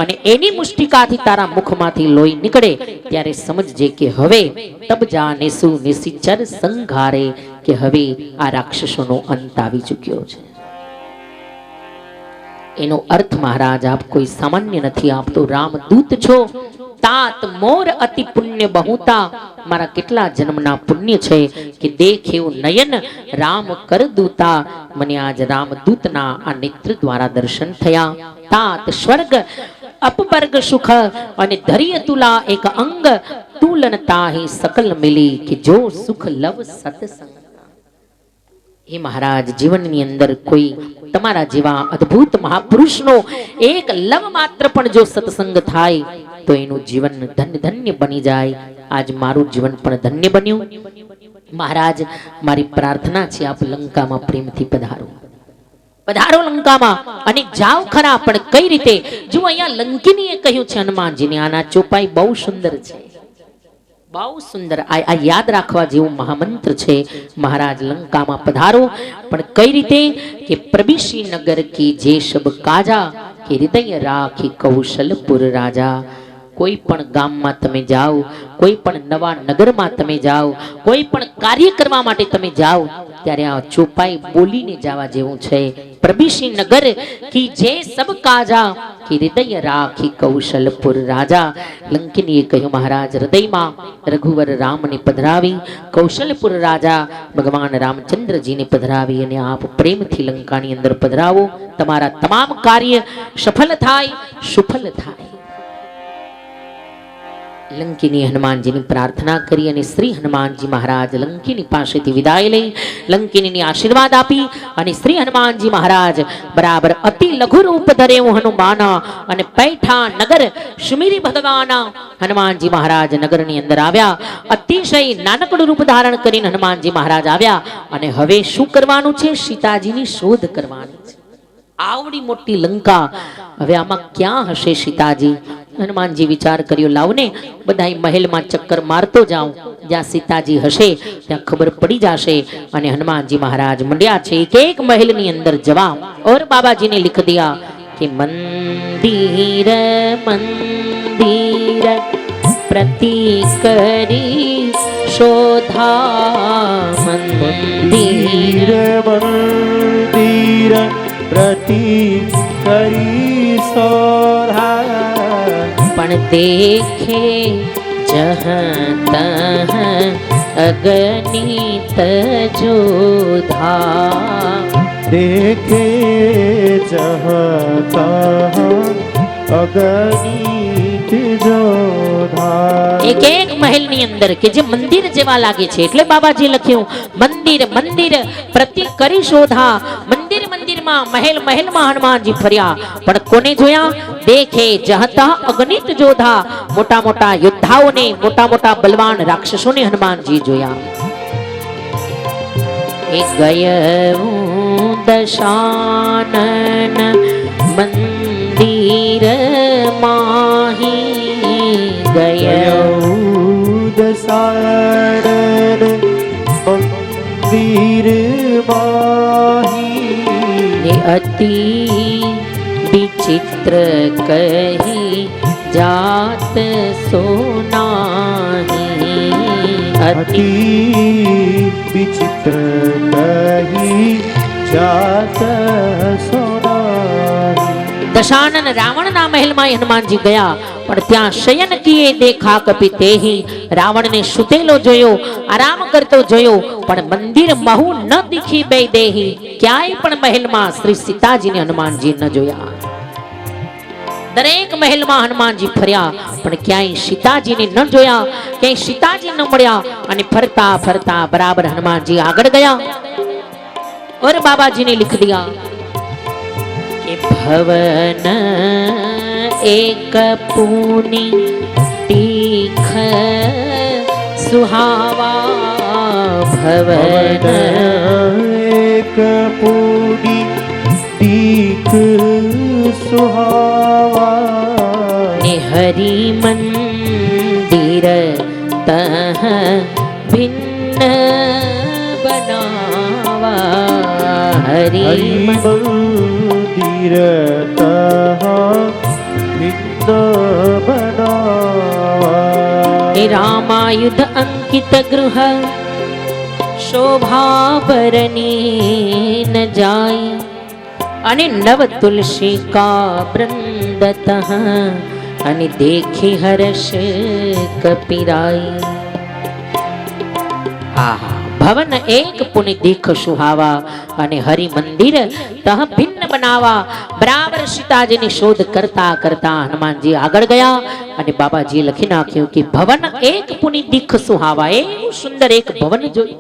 અને એની મુષ્ટિકાથી તારા મુખમાંથી લોહી નીકળે ત્યારે સમજજે કે હવે તબ જાનેસુ નિશિચર સંઘારે, કે હવે આ રાક્ષસોનો અંત આવી ચૂક્યો છે. એનો અર્થ મહારાજ આપ કોઈ સામાન્ય નથી, આપ તો રામદૂત છો. તાત મોર અતિ પુણ્ય બહુતા, મારા કેટલા જન્મના પુણ્ય છે કે દેખ્યું નયન રામ કર દૂતા. મને આજ રામદૂતના આ નેત્ર દ્વારા દર્શન થયા. તાત સ્વર્ગ અપવર્ગ સુખ અને ધૈર્ય તુલા એક અંગ તુલન તાહી સકલ મિલી, કે જો સુખ લવ સત્સંગ. હે મહારાજ જીવનની અંદર કોઈ તમારા જેવા અદ્ભુત મહાપુરુષનો એક લવ માત્ર પણ જો સત્સંગ થાય તો એનું જીવન ધન્ય ધન્ય બની જાય. આજ મારું જીવન પણ ધન્ય બન્યું. મહારાજ મારી પ્રાર્થના છે આપ લંકામાં પ્રેમથી પધારો, પધારો લંકામાં અને જાઓ ખરા, પણ કઈ રીતે? જો અહીંયા લંકીનીએ કહ્યું છે હનુમાનજીને, આના ચોપાઈ બહુ સુંદર છે, બહુ સુંદર. આ યાદ રાખવા જેવું મહામંત્ર છે. મહારાજ લંકામાં પધારો, પણ કઈ રીતે? કે પ્રભિષી નગર કી જે સબ કાજા, કે હૃદય રાખી કૌશલપુર રાજા. કોઈ પણ ગામમાં તમે જાઓ, કોઈ પણ નવા નગરમાં તમે જાઓ, કોઈ પણ કાર્ય કરવા માટે તમે જાઓ ત્યારે આ ચોપાઈ બોલીને જવા જેવું છે. પ્રભિષી નગર કી જે સબ કાજા, કે હૃદય રાખી કૌશલપુર રાજા. લંકીનીએ કહ્યું મહારાજ હૃદયમાં રઘુવર રામને પધરાવી, કૌશલપુર રાજા ભગવાન રામચંદ્રજીને પધરાવી અને આપ પ્રેમથી લંકાની અંદર પધરાવો. તમારા તમામ કાર્ય સફળ થાય, સુફળ થાય. લંકીની હનુમાનજીની પ્રાર્થના કરી અને શ્રી હનુમાનજી મહારાજ લંકીની પાસેથી વિદાય લઈ લંકીની આશીર્વાદ આપી અને શ્રી હનુમાનજી મહારાજ બરાબર અતિ લઘુ રૂપ ધરેવું હનુમાન અને પૈઠા નગર સુમીરી ભગવાન. હનુમાનજી મહારાજ નગરની અંદર આવ્યા, અતિશય નાનકડું રૂપ ધારણ કરીને હનુમાનજી મહારાજ આવ્યા અને હવે શું કરવાનું છે? સીતાજીની શોધ કરવાની છે. આવડી મોટી લંકા, હવે આમાં ક્યાં હશે સીતાજી? હનુમાનજી વિચાર કર્યો, લાવને બધા મહેલમાં ચક્કર મારતો જાઉં, જ્યાં સીતાજી હશે ત્યાં ખબર પડી જશે. અને હનુમાનજી મહારાજ મંડ્યા છે એક એક મહેલની અંદર જવા. और बाबा जी ने लिख दिया कि मंदिर મંદિર મંદિર પ્રતિ કરી શોધા મંદિર મંદિર પ્રતિ કરી શોધા પણ દેખે જહં તહં અગણિત જોધા देखे जहाँ तहाँ अगणित जोधा એક એક મહેલની અંદર કે જે મંદિર જેવા લાગે છે એટલે બાબાજી લખ્યું મંદિર મંદિર પ્રતિ કરી શોધા મંદિર મંદિરમાં મહેલ મહેલમાં હનુમાનજી ફર્યા પણ કોને જોયા દેખે જહતા અગણિત જોધા મોટા મોટા યોદ્ધાઓને મોટા મોટા બલવાન રાક્ષસોને હનુમાનજી જોયા એક ગયું દશાનન મંદિર માહી ગયું दसारण मंदिर माही ને અતિ વિચિત્ર કહી જાત સોનાહી अति विचित्र कही जात सोनाही દશાનન રાવણના મહેલમાં હનુમાનજી ગયા પણ ત્યાં શયન કીએ દેખા કપી તેહી રાવણને સુતેલો જોયો આરામ કરતો જોયો પણ મંદિર મહુ ન દીખી બે દેહી ક્યાંય પણ મહેલમાં શ્રી સીતાજીને હનુમાનજી ન જોયા દરેક મહેલમાં હનુમાનજી ફર્યા પણ ક્યાંય સીતાજીને ન જોયા ક્યાંય સીતાજી ન મળ્યા અને ફરતા ફરતા બરાબર હનુમાનજી આગળ ગયા और बाबा जी ने लिख दिया कि भवन एक पूनी तीख सुहावा भवन एक पूरी तीख सुहावा ने हरि मंदिर तह भिन्न बनावा हरि मंदिर तह भिन्न बनावा रामायुध अंकित गृह शोभाभरणी न जाय અને નવ તુલસી કા વૃંદતઃ અને દેખી હર્ષ કપિરાય આહા ભવન એક પુનિ દીખ સુહાવા અને હરિ મંદિર તહ ભિન્ન બનાવા બરાબર સીતાજીની શોધ કરતા કરતા હનુમાનજી આગળ ગયા અને બાબાજી લખી નાખ્યું કે ભવન એક પુનિ દીખ સુહાવા એવું સુંદર એક ભવન જોયું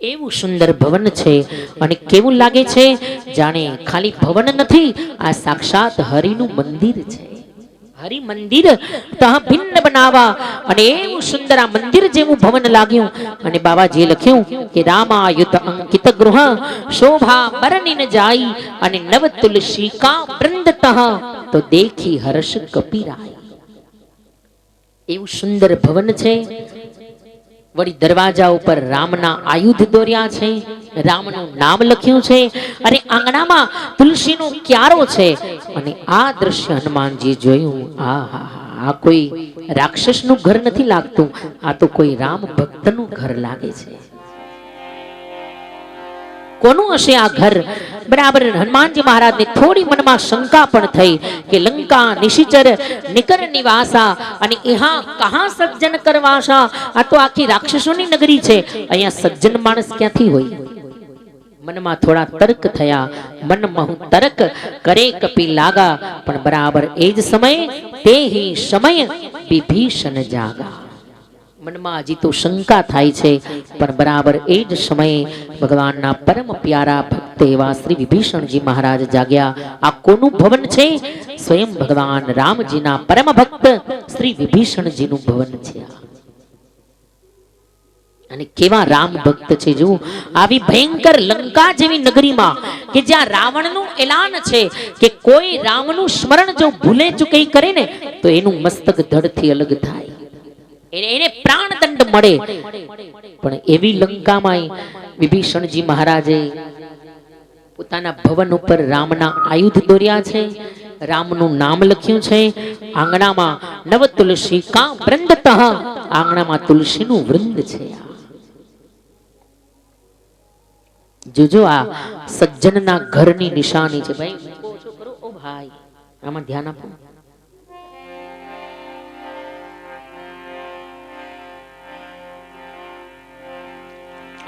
એવું સુંદર ભવન છે અને કેવું લાગે છે જાણે ખાલી ભવન નથી આ સાક્ષાત હરિનું મંદિર છે હરિ મંદિર તહ ભિન્ન બનાવા અને એવું સુંદર આ મંદિર જેવું ભવન લાગ્યું અને બાબાજીએ લખ્યું કે રામાયુત અંકિત ગૃહ શોભા બરની ન જાય અને નવ તુલસી કા વૃંદતઃ તો દેખી હર્ષ કપિરાય એવું સુંદર ભવન છે વળી દરવાજા ઉપર રામના આયુધ દોર્યા છે રામનું નામ લખ્યું છે અને આંગણામાં તુલસીનો ક્યારો છે અને આ દ્રશ્ય હનુમાનજી જોયું આ કોઈ રાક્ષસનું ઘર નથી લાગતું આ તો કોઈ રામ ભક્તનું ઘર લાગે છે કોનું હશે આ ઘર બરાબર હનુમાનજી મહારાજને થોડી મનમાં શંકા પણ થઈ કે લંકા નિશિચર નિકર નિવાસા અને ઇહા કહા સજ્જન કરવાસા આ તો આખી રાક્ષસોની નગરી છે અહીંયા સજ્જન માણસ ક્યાંથી હોય મનમાં થોડા તર્ક થયા મનમહુ તર્ક કરે કપી લાગા પણ બરાબર એ જ સમયે તે હી સમય વિભીષણ જાગા મનમાં હજી તો શંકા થાય છે પણ બરાબર એ જ સમયે ભગવાનના પરમ પ્યારા ભક્ત એવા શ્રી વિભીષણજી મહારાજ જાગ્યા આ કોનું ભવન છે સ્વયં ભગવાન રામજીના પરમ ભક્ત શ્રી વિભીષણજીનું ભવન છે અને કેવા રામ ભક્ત છે જો આવી ભયંકર લંકા જેવી નગરીમાં કે જ્યાં રાવણનું એલાન છે કે કોઈ રામનું સ્મરણ જો ભૂલે ચૂકી કરે ને તો એનું મસ્તક ધડથી અલગ થાય એને પ્રાણદંડ મળે પણ એવી લંકામાં વિભીષણજી મહારાજે પોતાના ભવન ઉપર રામના આયુધ દોર્યા છે રામનું નામ લખ્યું છે આંગણામાં નવ તુલસી કા વૃંદતઃ આંગણામાં તુલસીનું વૃંદ છે જોજો આ સજ્જનના ઘરની નિશાની છે ભાઈ ઓછો કરો ઓ ભાઈ આમાં ધ્યાન આપો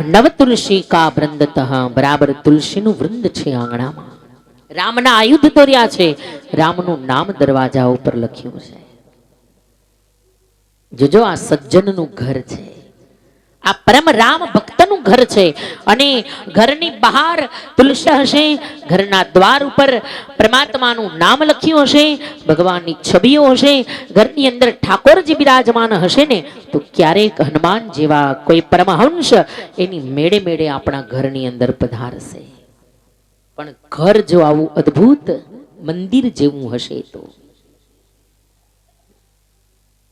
નવ તુલસી કા વૃંદતઃ બરાબર તુલસીનું વૃંદ છે આંગણામાં રામના આયુધ તોર્યા છે રામનું નામ દરવાજા ઉપર લખ્યું છે જોજો આ સજ્જનનું ઘર છે આ પરમ રામ ભક્તનું ઘર છે અને ઘરની બહાર તુલસી હશે ઘરના દ્વાર ઉપર પરમાત્માનું નામ લખ્યું હશે ભગવાનની છબીઓ હશે ઘરની અંદર ઠાકોરજી બિરાજમાન હશે ને તો ક્યારેક હનુમાન જેવા કોઈ પરમહંસ એની મેળે મેળે આપણા ઘરની અંદર પધારશે પણ ઘર જો આવું અદ્ભુત મંદિર જેવું હશે તો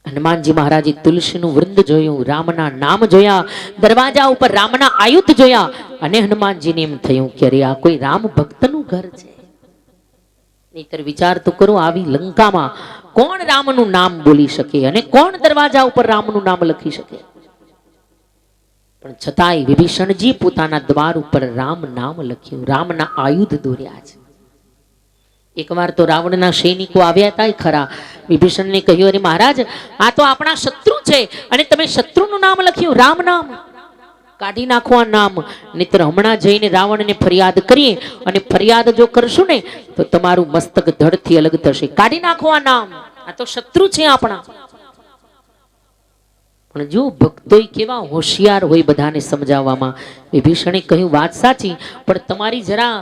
હનુમાનજી મહારાજે તુલસીનું વૃંદ જોયું રામના નામ જોયા દરવાજા ઉપર રામના આયુધ જોયા અને હનુમાનજીને એમ થયું કે અરે આ કોઈ રામ ભક્તનું ઘર છે નહીતર વિચાર તો કરો આવી લંકામાં કોણ રામનું નામ બોલી શકે અને કોણ દરવાજા ઉપર રામનું નામ લખી શકે પણ છતાંય વિભીષણજી પોતાના દ્વાર ઉપર રામ નામ લખ્યું રામના આયુધ દોર્યા છે એકવાર તો રાવણના સૈનિકો આવ્યા હતા ખરા વિભીષણને કહ્યું અરે મહારાજ આ તો આપણા શત્રુ છે અને તમે શત્રુનું નામ લખ્યું રામ નામ કાઢી નાખો આ નામ નહીતર હમણાં જઈને રાવણને ફરિયાદ કરીએ અને ફરિયાદ જો કરશું ને તો તમારું મસ્તક ધડથી અલગ થશે કાઢી નાખો આ નામ આ તો શત્રુ છે આપણા પણ જો ભક્તો કેવા હોશિયાર હોય બધાને સમજાવવામાં વિભીષણે કહ્યું વાત સાચી પણ તમારી જરા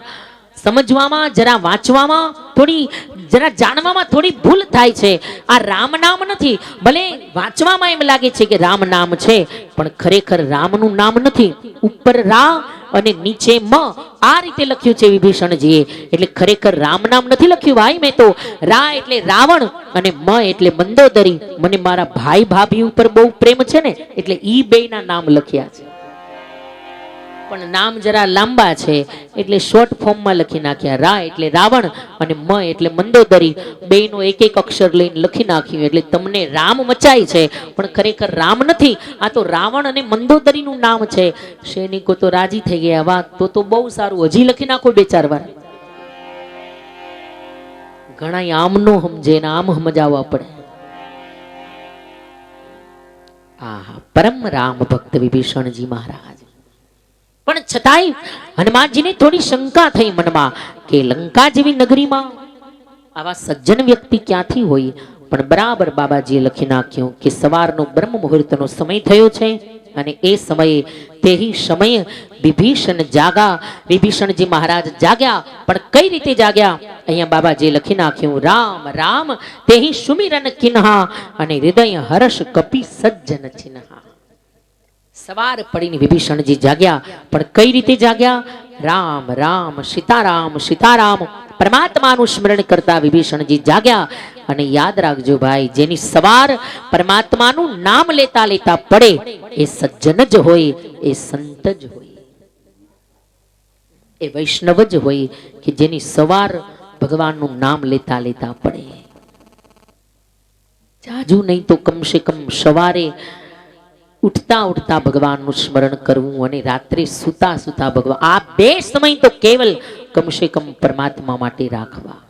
સમજવામાં જરા વાંચવામાં થોડી જરા જાણવામાં થોડી ભૂલ થાય છે આ રામ નામ નથી ભલે વાંચવામાં એમ લાગે છે કે રામ નામ છે પણ ખરેખર રામનું નામ નથી ઉપર રા અને નીચે મ આ રીતે લખ્યું છે વિભીષણજીએ એટલે ખરેખર રામ નામ નથી લખ્યું ભાઈ મેં તો રા એટલે રાવણ અને મ એટલે મંદોદરી મને મારા ભાઈ ભાભી ઉપર બહુ પ્રેમ છે ને એટલે ઈ બેયના નામ લખ્યા છે પણ નામ જરા લાંબા છે એટલે શોર્ટ ફોર્મમાં લખી નાખ્યા રા એટલે રાવણ અને મ એટલે મંદોદરી બેયનો એક એક અક્ષર લઈને લખી નાખ્યું એટલે તમને રામ મચાય છે પણ ખરેખર રામ નથી આ તો રાવણ અને મંદોદરીનું નામ છે સૈનિકો તો રાજી થઈ ગયા વાત તો બહુ સારું હજી લખી નાખો બે ચાર વાર ઘણા આમનો સમજે ને આમ સમજાવવા પડે આહા પરમ રામ ભક્ત વિભીષણજી મહારાજ પણ છતાંય હનુમાનજીને થોડી શંકા થઈ મનમાં કે લંકા જેવી નગરીમાં આવા સજ્જન વ્યક્તિ ક્યાંથી હોય પણ બરાબર બાબાજીએ લખી નાખ્યું કે સવારનો બ્રહ્મ મુહૂર્તનો સમય થયો છે અને એ સમયે તેહી સમય વિભીષણ જાગા વિભીષણજી મહારાજ જાગ્યા પણ કઈ રીતે જાગ્યા અહીંયા બાબાજીએ લખી નાખ્યું રામ રામ તેહી સુમિરન કિન્હા અને હૃદય હર્ષ કપી સજ્જન ચિન્હા સવાર પડીને વિભીષણજી જાગ્યા પણ કઈ રીતે જાગ્યા રામ રામ સીતારામ સીતારામ પરમાત્માનું સ્મરણ કરતા વિભીષણજી જાગ્યા અને યાદ રાખજો ભાઈ જેની સવાર પરમાત્માનું નામ લેતા લેતા પડે એ સજ્જન જ હોય એ સંત જ હોય એ વૈષ્ણવ જ હોય કે જેની સવાર ભગવાનનું નામ લેતા લેતા પડે જાજુ નહીં તો કમસે કમ સવારે ઉઠતા ઉઠતા ભગવાનનું સ્મરણ કરવું અને રાત્રે સુતા સુતા ભગવાન આ બે સમય તો કેવલ કમસે કમ પરમાત્મા માટે રાખવા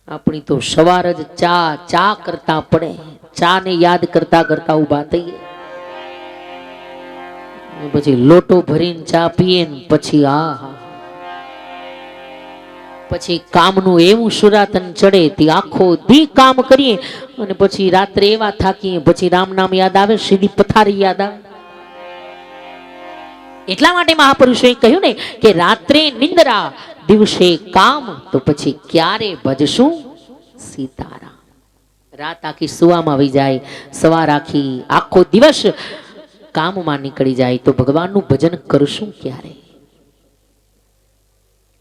આપણી તો સવાર જ ચા ચા કરતા પડે ચા ને યાદ કરતા કરતા ઉભા થઈએ પછી લોટો ભરીને ચા પીએ ને પછી પછી કામનું એવું સુરાતન ચડે તે આખો દી કામ કરીએ અને પછી રાત્રે એવા થાકીએ પછી રામ નામ યાદ આવે સીધી પથારી યાદ આવે એટલા માટે મહાપુરુષોએ કહ્યું ને કે રાત્રે નિંદ્રા દિવસે કામ તો પછી ક્યારે ભજશું સીતારામ રાત આખી સુવામાં આવી જાય સવાર આખી આખો દિવસ કામમાં નીકળી જાય તો ભગવાનનું ભજન કરશું ક્યારે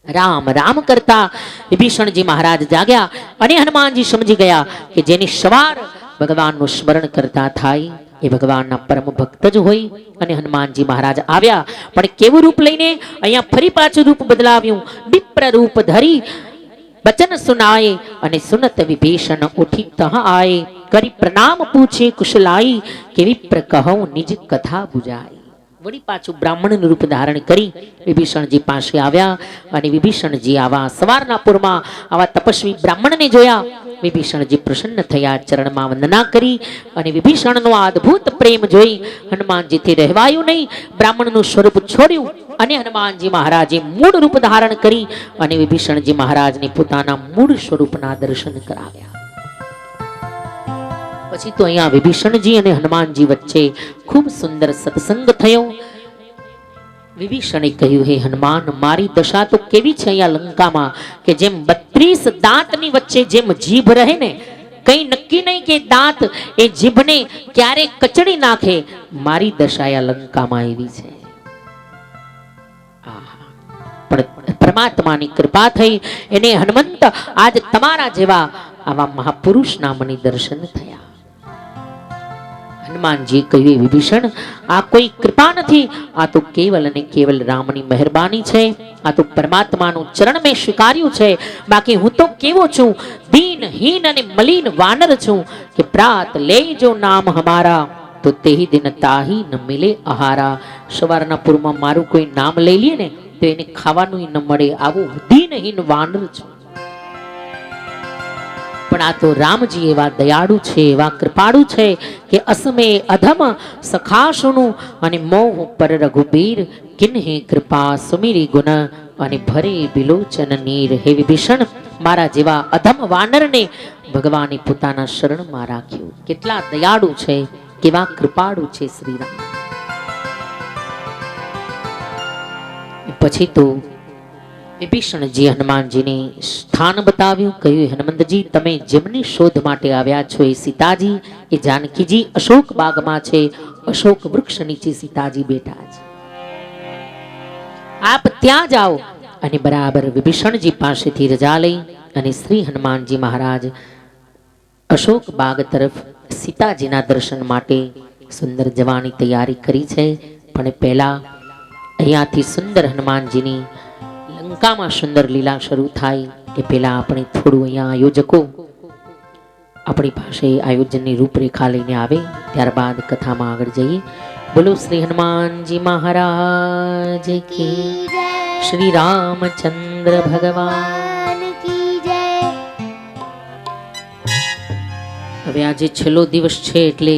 રામ રામ કરતા વિભીષણજી મહારાજ જાગ્યા અને હનુમાનજી સમજી ગયા કે જેની સવાર ભગવાનનું સ્મરણ કરતા થાય એ ભગવાનના પરમ ભક્ત જ હોય અને હનુમાનજી મહારાજ આવ્યા પણ કેવું રૂપ લઈને અહીંયા ફરી પાછું રૂપ બદલાવ્યું વિપ્ર રૂપ ધરી बचन सुनाए અને સુનત વિભીષણ ઉઠી તહ આए કરી પ્રણામ પૂછે કુશલાઈ કે વિપ્ર કહું નિજ કથા બુજાઈ. વળી પાછું બ્રાહ્મણનું રૂપ ધારણ કરી વિભીષણજી પાસે આવ્યા અને વિભીષણજી આવા સવારના પૂરમાં આવા તપસ્વી બ્રાહ્મણને જોયા. વિભીષણજી પ્રસન્ન થયા, ચરણમાં વંદના કરી અને વિભીષણનો આ અદ્ભુત પ્રેમ જોઈ હનુમાનજીથી રહેવાયું નહીં. બ્રાહ્મણનું સ્વરૂપ છોડ્યું અને હનુમાનજી મહારાજે મૂળ રૂપ ધારણ કરી અને વિભીષણજી મહારાજને પોતાના મૂળ સ્વરૂપના દર્શન કરાવ્યા. પછી તો અહીંયા વિભીષણજી અને હનુમાનજી વચ્ચે ખૂબ સુંદર સત્સંગ થયો. વિભીષણે કહ્યું, હે હનુમાન, મારી દશા તો કેવી છે અહીંયા લંકામાં કે જેમ 32 દાંતની વચ્ચે જેમ જીભ રહે ને, કઈ નક્કી નહીં કે દાંત એ જીભને ક્યારે કચડી નાખે, મારી દશા અહીંયા લંકામાં એવી છે. પણ પરમાત્માની કૃપા થઈ એને હનુમંત આજ તમારા જેવા આવા મહાપુરુષના મને દર્શન થયા. હનુમાનજી કહ્યું, વિભીષણ, આ કોઈ કૃપા નથી, આ તો કેવલ અને કેવલ રામની મહેરબાની છે. આ તો પરમાત્માનું ચરણ મેં સ્વીકાર્યું છે. બાકી હું તો કેવો છું, દીનહીન અને મલિન વાનર છું કે પ્રાત લેજો નામ હમારા તો તેહી દિન તાહી ન મિલે આહારા. સવારના પૂરમાં મારું કોઈ નામ લઈ લે ને તો એને ખાવાનું ન મળે, આવું દીનહીન વાનર છું. પણ આ તો રામજી એવા દયાળુ છે, એવા કૃપાળુ છે કે અસમે અધમ સખાશુનું અને મોહ પર રઘુબીર કિન્હે કૃપા સુમિરી ગુણ અને ભરે બિલોચન નીર. હે વિભીષણ, મારા જેવા અધમ વાનરને ભગવાને પોતાના શરણમાં રાખ્યો. કેટલા દયાળુ છે, કેવા કૃપાળુ છે શ્રી રામ. પછી તો વિભીષણજી હનુમાનજીને સ્થાન બતાવ્યું. કહ્યું, હનુમંતજી, તમે જેમની શોધ માટે આવ્યા છો એ સીતાજી, એ જાનકીજી અશોક બાગમાં છે. અશોક વૃક્ષ નીચે સીતાજી બેઠા છે. આપ ત્યાં જાઓ. અને બરાબર વિભીષણજી પાસેથી રજા લઈ અને શ્રી હનુમાનજી મહારાજ અશોક બાગ તરફ સીતાજીના દર્શન માટે સુંદર જવાની તૈયારી કરી છે. પણ પહેલા અહીંયાથી સુંદર હનુમાનજીની લંકામાં સુંદર લીલા શરૂ થાય એ પહેલા આપણે થોડું અહીંયા આયોજકો આપણી પાસે આયોજનની રૂપરેખા લઈને આવે, ત્યારબાદ કથામાં આગળ જઈએ. બોલો શ્રી હનુમાનજી મહારાજ કી જય, શ્રી રામચંદ્ર ભગવાન કી જય. હવે આજે છેલ્લો દિવસ છે એટલે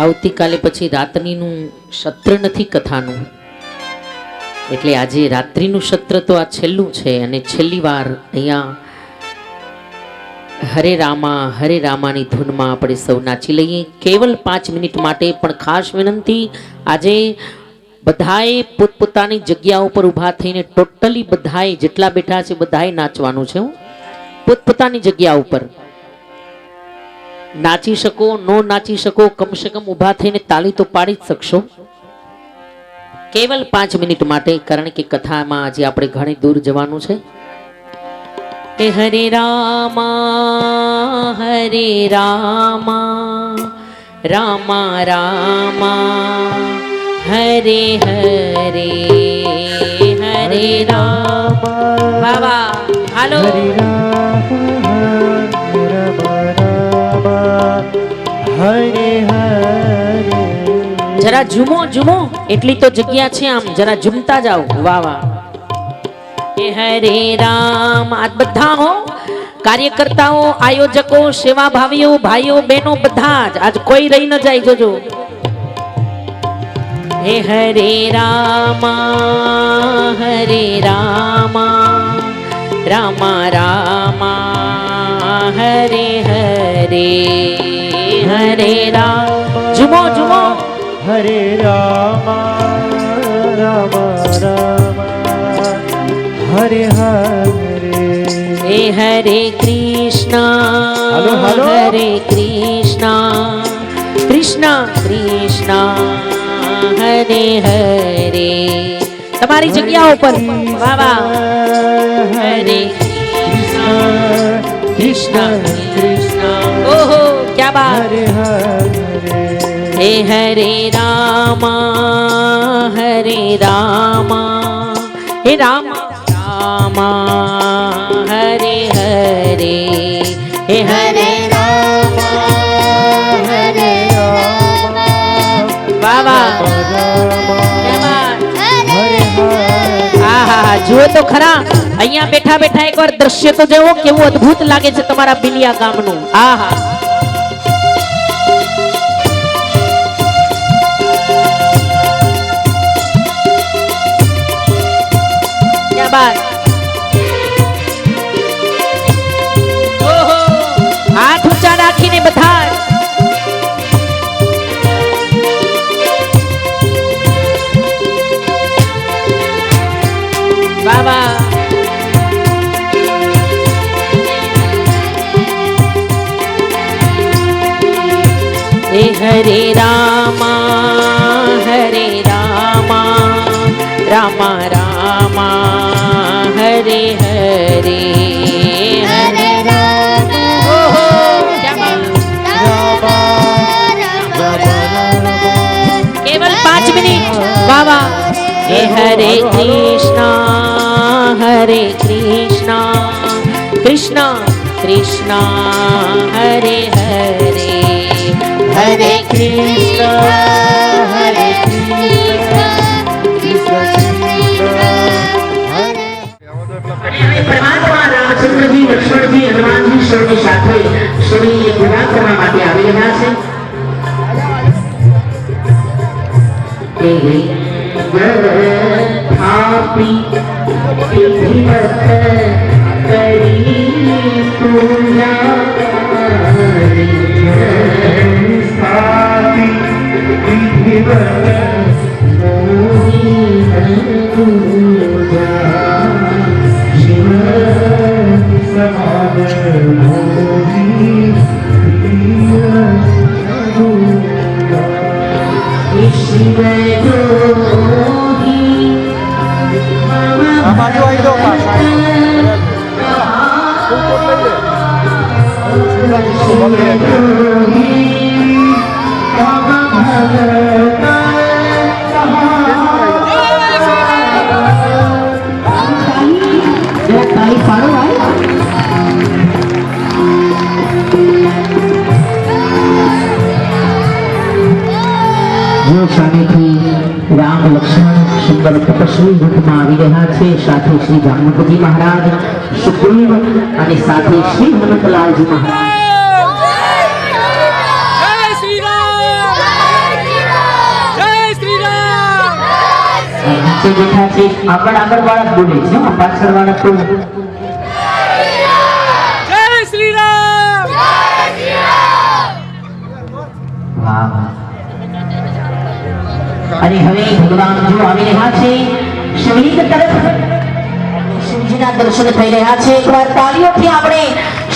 આવતીકાલે પછી રાત્રિનું સત્ર નથી કથાનું, એટલે આજે રાત્રિનું સત્ર તો આ છેલ્લું છે. અને છેલ્લી વાર અહીંયા હરે રામાની ધૂનમાં આપણે સૌ નાચી લઈએ કેવલ 5 મિનિટ માટે. પણ ખાસ વિનંતી, આજે બધાએ પોતપોતાની જગ્યા ઉપર ઊભા થઈને ટોટલી બધાએ જેટલા બેઠા છે બધાએ નાચવાનું છે. પોતપોતાની જગ્યા ઉપર નાચી શકો, નો નાચી શકો, કમસે કમ ઊભા થઈને તાળી તો પાડી જ શકશો. કેવલ 5 મિનિટ માટે, કારણ કે કથામાં આજે આપણે ઘણી દૂર જવાનું છે. હે હરે રામા રામા રામા હરે હરે, હરે રામ. બાબા હાલો. જરા ઝૂમો એટલી તો જગ્યા છે, આમ જરા ઝૂમતા જાઓ. વાહ વાહ. હરે રામ. આજ બધા હો, કાર્યકર્તાઓ, આયોજકો, સેવાભાવીઓ, ભાઈઓ બહેનો બધા જ, આજ કોઈ રહી ન જાય, જોજો. હે હરે રામા રામા રામા હરે હરે, હરે રામ. ઝૂમો હરે રામા હરે હરે. હે હરે કૃષ્ણ હરે કૃષ્ણ કૃષ્ણ કૃષ્ણ હરે હરે. તમારી જગ્યા ઉપર વાહ વાહ. હરે કૃષ્ણ કૃષ્ણ, ઓહો ક્યા બાત. હે હરે રામા हे राम राम हरे हरे हे हरे हरे राम हरे राम वाह वाह हरे हरे આહા જુઓ તો ખરા અહીંયા બેઠા બેઠા એકવાર દ્રશ્ય તો જોવો કેવું અદ્ભુત લાગે છે તમારા બિલિયા ગામનું આહા ક્યા બાત ઓહો હાથ ઊંચા રાખીને બધા बाबा हे हरे रामा रामा रामा हरे हरे हरे राम ओहो क्या बात केवल 5 मिनट बाबा हे हरे कृष्णा कृष्णा कृष्णा हरे हरे हरे कृष्णा हरे कृष्ण कृष्ण हरे परमात्मा रामचंद्र जी लक्ष्मण जी हनुमान जी સૌની સાથે શ્રી પૂરા કરવા માટે આવી રહ્યા છે थापी विधिवत करी पूजा थापी विधिवत मोहि पूजा शिव समान मोहि शिव बाजू आई दो का जो सामेથી राम लक्ष्मण सुंदर तपस्वी रूपમાં આવી રહ્યા છે સાથે શ્રી જાનકી મહારાજ સુગ્રીવ અને સાથે શ્રી હનુમંતલાલજી મહારાજ जय श्री राम जय श्री राम નીચે બેઠા છે આગળ વાળા બોલે છે પાછળ વાળા તો जय श्री राम વાહ વાહ अरे हवे भगवान जो આવી રહ્યા છે શિવલિંગ તરફ શિવજીના દર્શન થઈ રહ્યા છે એકવાર તાળીઓથી આપણે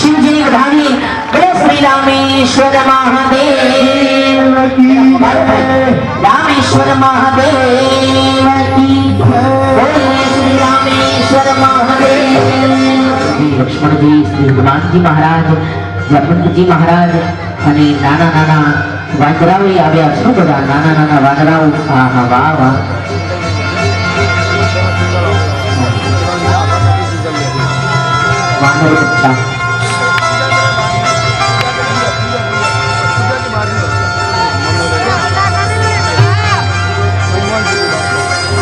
શિવજીને વધાવીએ બોલો શ્રી રામેશ્વર મહાદેવ की रामेश्वर महादेव की बोलो श्री रामेश्वर महादेव श्री लक्ष्मण जी श्री हनुमान जी महाराज जपंत जी महाराज અને નાના નાના વાંદરાઓ આવ્યા છો બધા નાના નાના વાંદરાઓ આહા વાહ વાહ વાનર બચ્ચા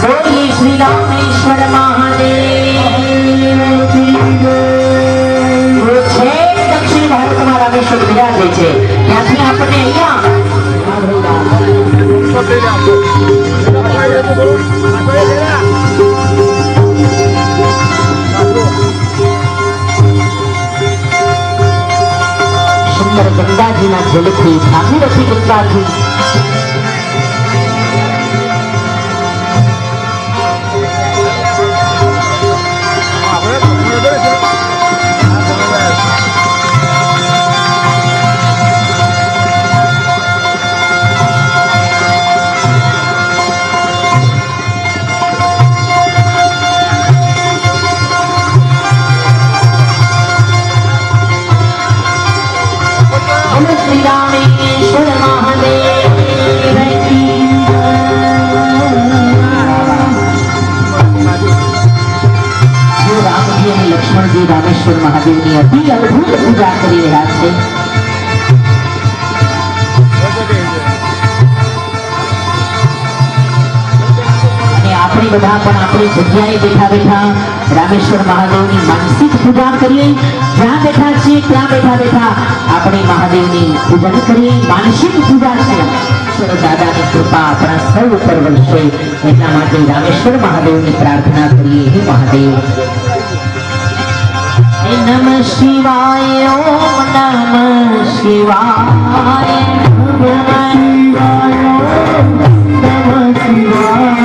बोलिए श्री रामेश्वर महादेव की जय दक्षिण भारतમાં રામેશ્વર બિરાજે છે ત્યાંથી આપણે અહીંયા સુંદર ગંગાજીના જલથી ભાગીરથી ગંગાજી श्री रामेश्वर महादेव મહાદેવની અતિ અદ્ભુત પૂજા કરી રહ્યા છે. અને આપણે બધા પણ આપણી જગ્યાએ બેઠા બેઠા રામેશ્વર મહાદેવની માનસિક પૂજા કરીએ. જ્યાં બેઠા છીએ ત્યાં બેઠા બેઠા આપણે મહાદેવની પૂજન કરીએ. માનસિક પૂજા છે. ઈશ્વર દાદાની કૃપા આપણા સૌ ઉપર વરસે એટલા માટે રામેશ્વર મહાદેવની પ્રાર્થના કરીએ. હે મહાદેવ. નમઃ શિવાય. ઓમ નમઃ શિવાય. નમઃ શિવાય. નમઃ શિવાય.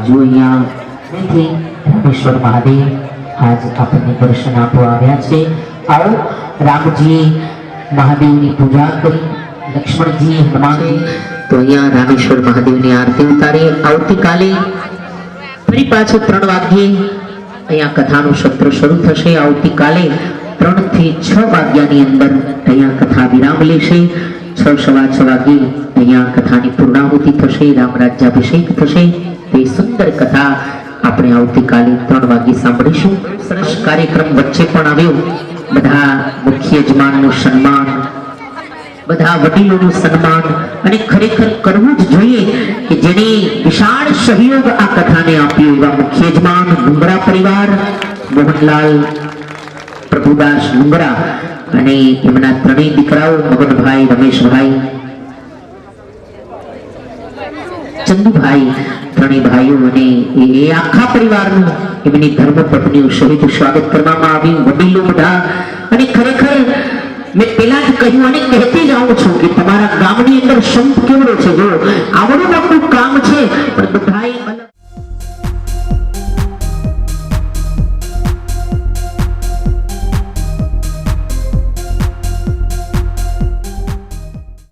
જો અહીંયા રામેશ્વર મહાદેવ આજ આપણને દર્શન આપવા આવ્યા છે. આવો રામજી મહાદેવની પૂજા કરી, લક્ષ્મણજી હનુમાનજી. તો અહીંયા રામેશ્વર મહાદેવની આરતી ઉતારી. આવતીકાલે ફરી પાછું 3 વાગ્યે અહીંયા કથાનું સત્ર શરૂ થશે. આવતીકાલે 3 થી 6 વાગ્યાની અંદર અહીંયા કથા વિરામ લેશે. 6:15 વાગ્યે અહીંયા કથાની પૂર્ણાહુતિ થશે, રામ રાજ્યાભિષેક થશે. તે સુંદર કથા આપણે આવતીકાલે 3 વાગ્યે સાંભળીશું. સરસ કાર્યક્રમ વચ્ચે પણ આવ્યો. બધા મુખ્ય યજમાનનું સન્માન, બધા વડીલોનું સન્માન, અને ખરેખર કરવું જ જોઈએ કે જેને વિશાળ સહયોગ આ કથાને આપ્યો એવા મુખ્ય યજમાન લુંગરા પરિવાર, મોહનલાલ પ્રભુદાસ લુંગરા અને એમના 3 દીકરાઓ મગનભાઈ, રમેશભાઈ, ચંદુભાઈ, 3 ભાઈઓ અને એ આખા પરિવારનું એમની ધર્મપત્નીઓ સહિત સ્વાગત કરવામાં આવ્યું. વડીલો બધા. અને ખરેખર મેં પેલા જ કહ્યું અને કહેતી જાઉં છું કે તમારા ગામની અંદર સંપ કેવડો છે. જો આવડું મોટું કામ છે પણ બધાએ